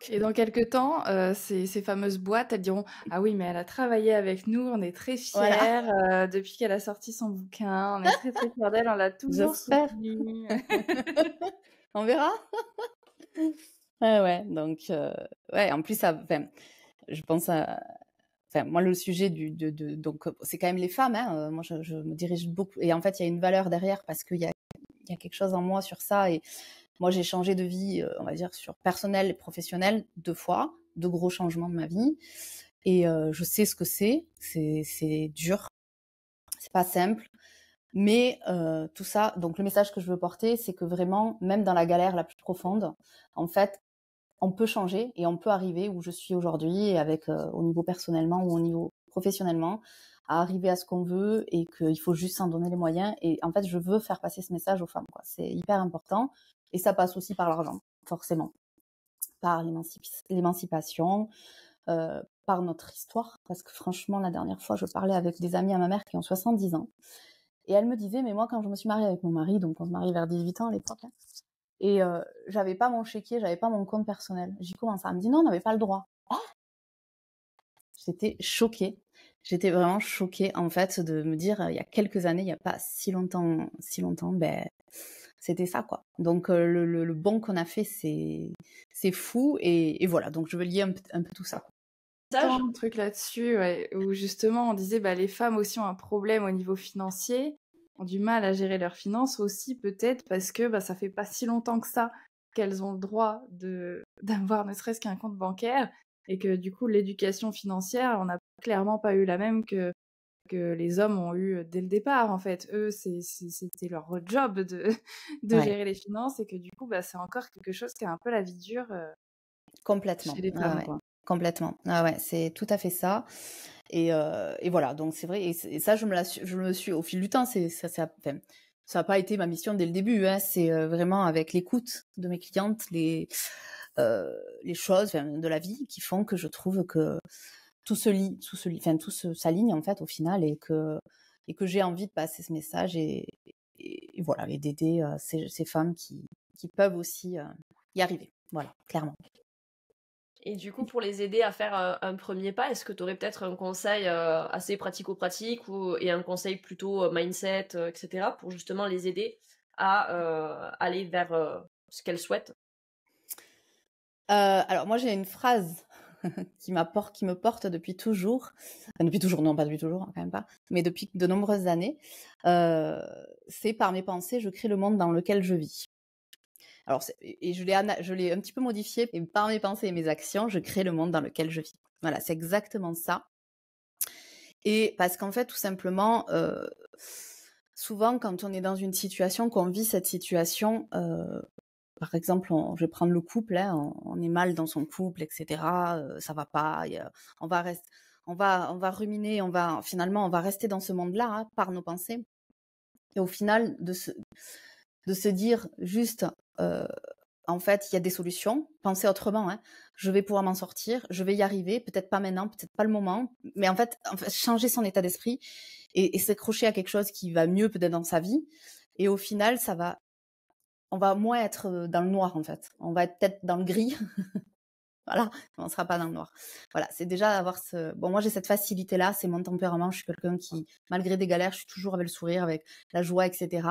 Et dans quelques temps, ces fameuses boîtes, elles diront: «Ah oui, mais elle a travaillé avec nous, on est très Voilà, fiers, depuis qu'elle a sorti son bouquin, on est très, très fiers d'elle, on l'a toujours j'espère. soutenue». On verra. Ouais, ouais, donc, ouais, en plus, enfin, je pense à, enfin, moi, le sujet donc, c'est quand même les femmes, hein, moi, je me dirige beaucoup, et en fait, il y a une valeur derrière parce il y a quelque chose en moi sur ça, et moi, j'ai changé de vie, on va dire, sur personnel et professionnel 2 fois, 2 gros changements de ma vie, et je sais ce que c'est dur, c'est pas simple, mais tout ça, donc le message que je veux porter, c'est que vraiment, même dans la galère la plus profonde, en fait, on peut changer et on peut arriver où je suis aujourd'hui, et avec au niveau personnellement ou au niveau professionnellement, à arriver à ce qu'on veut, et qu'il faut juste s'en donner les moyens. Et en fait, je veux faire passer ce message aux femmes, quoi. C'est hyper important, et ça passe aussi par l'argent, forcément, par l'émancipation, par notre histoire. Parce que franchement, la dernière fois, je parlais avec des amis à ma mère qui ont 70 ans, et elle me disait, mais moi, quand je me suis mariée avec mon mari, donc on se marie vers 18 ans à l'époque, hein, et j'avais pas mon chéquier, j'avais pas mon compte personnel. J'y commence. Elle me dit non, on n'avait pas le droit. Ah, j'étais choquée. J'étais vraiment choquée, en fait, de me dire, il y a quelques années, il n'y a pas si longtemps, ben, c'était ça, quoi. Donc, le bond qu'on a fait, c'est fou. Et voilà, donc je veux lier un peu tout ça. Tant de trucs là-dessus, ouais, où justement on disait, bah, les femmes aussi ont un problème au niveau financier, ont du mal à gérer leurs finances aussi, peut-être parce que bah, ça fait pas si longtemps que ça qu'elles ont le droit d'avoir ne serait-ce qu'un compte bancaire, et que du coup l'éducation financière, on n'a clairement pas eu la même que les hommes ont eu dès le départ, en fait. Eux, c'était leur job de Ouais, gérer les finances, et que du coup, bah, c'est encore quelque chose qui a un peu la vie dure complètement. chez les Ah femmes, ouais, quoi. complètement. Ah ouais, c'est tout à fait ça. Et voilà, donc c'est vrai, et ça, je me suis, au fil du temps, enfin, ça n'a pas été ma mission dès le début, hein, c'est vraiment avec l'écoute de mes clientes, les choses, enfin, de la vie, qui font que je trouve que enfin, s'aligne, en fait, au final, et que j'ai envie de passer ce message, et voilà, et d'aider ces femmes qui peuvent aussi y arriver. Voilà, clairement. Et du coup, pour les aider à faire un premier pas, est-ce que tu aurais peut-être un conseil assez pratico-pratique et un conseil plutôt mindset, etc., pour justement les aider à aller vers ce qu'elles souhaitent? Alors moi, j'ai une phrase qui me porte depuis toujours. Enfin, depuis toujours, non, pas depuis toujours, hein, quand même pas, mais depuis de nombreuses années. C'est par mes pensées, je crée le monde dans lequel je vis. Alors, et je l'ai un petit peu modifié, et par mes pensées et mes actions, je crée le monde dans lequel je vis. Voilà, c'est exactement ça. Et parce qu'en fait, tout simplement, souvent, quand on est dans une situation, qu'on vit cette situation, par exemple, je vais prendre le couple, hein, on est mal dans son couple, etc. Ça va pas, on va ruminer, finalement, on va rester dans ce monde-là, hein, par nos pensées. Et au final, de se dire juste, en fait, il y a des solutions, penser autrement, hein. Je vais pouvoir m'en sortir, je vais y arriver, peut-être pas maintenant, peut-être pas le moment, mais en fait changer son état d'esprit et s'accrocher à quelque chose qui va mieux peut-être dans sa vie. Et au final, on va moins être dans le noir, en fait. On va être peut-être dans le gris. Voilà, on ne sera pas dans le noir. Voilà, c'est déjà avoir Bon, moi, j'ai cette facilité-là, c'est mon tempérament. Je suis quelqu'un qui, malgré des galères, je suis toujours avec le sourire, avec la joie, etc.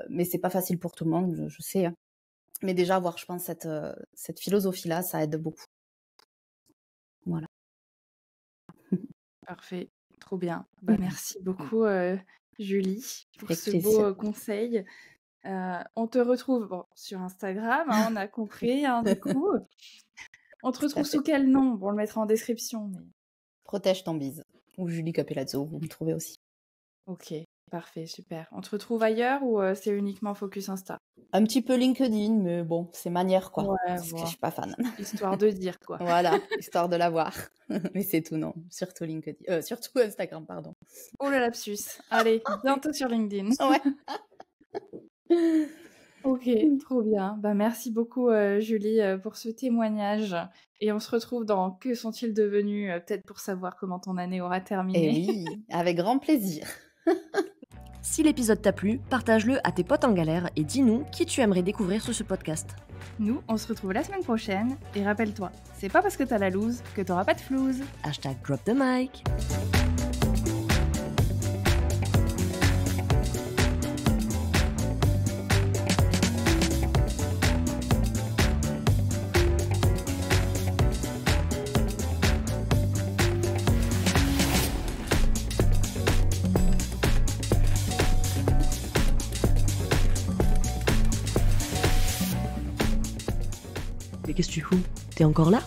Mais c'est pas facile pour tout le monde, je sais, hein. Mais déjà, avoir, je pense, cette philosophie-là, ça aide beaucoup. Voilà. Parfait, trop bien. Merci beaucoup, Julie, pour Avec ce plaisir. beau conseil. On te retrouve sur Instagram, hein, on a compris, hein, du coup. On te retrouve sous quel nom? Bon, on le mettra en description. Mais... Protège ton bise. Ou Julie Capellazzo, vous me trouvez aussi. Ok, parfait, super. On te retrouve ailleurs ou c'est uniquement focus Insta? Un petit peu LinkedIn, mais bon, c'est manière, quoi. Ouais, Parce que je suis pas fan. Histoire de dire, quoi. Voilà, histoire de l'avoir. Mais c'est tout, non. Surtout LinkedIn. Surtout Instagram, pardon. Oh le lapsus. Allez, bientôt sur LinkedIn. Ouais. Ok, trop bien. Merci beaucoup, Julie, pour ce témoignage. Et on se retrouve dans Que sont-ils devenus, peut-être pour savoir comment ton année aura terminé. Et oui, avec grand plaisir. Si l'épisode t'a plu, partage-le à tes potes en galère et dis-nous qui tu aimerais découvrir sur ce podcast. Nous, on se retrouve la semaine prochaine. Et rappelle-toi, c'est pas parce que t'as la loose que t'auras pas de flouze. #DropTheMic. Mais qu'est-ce que tu fous? T'es encore là?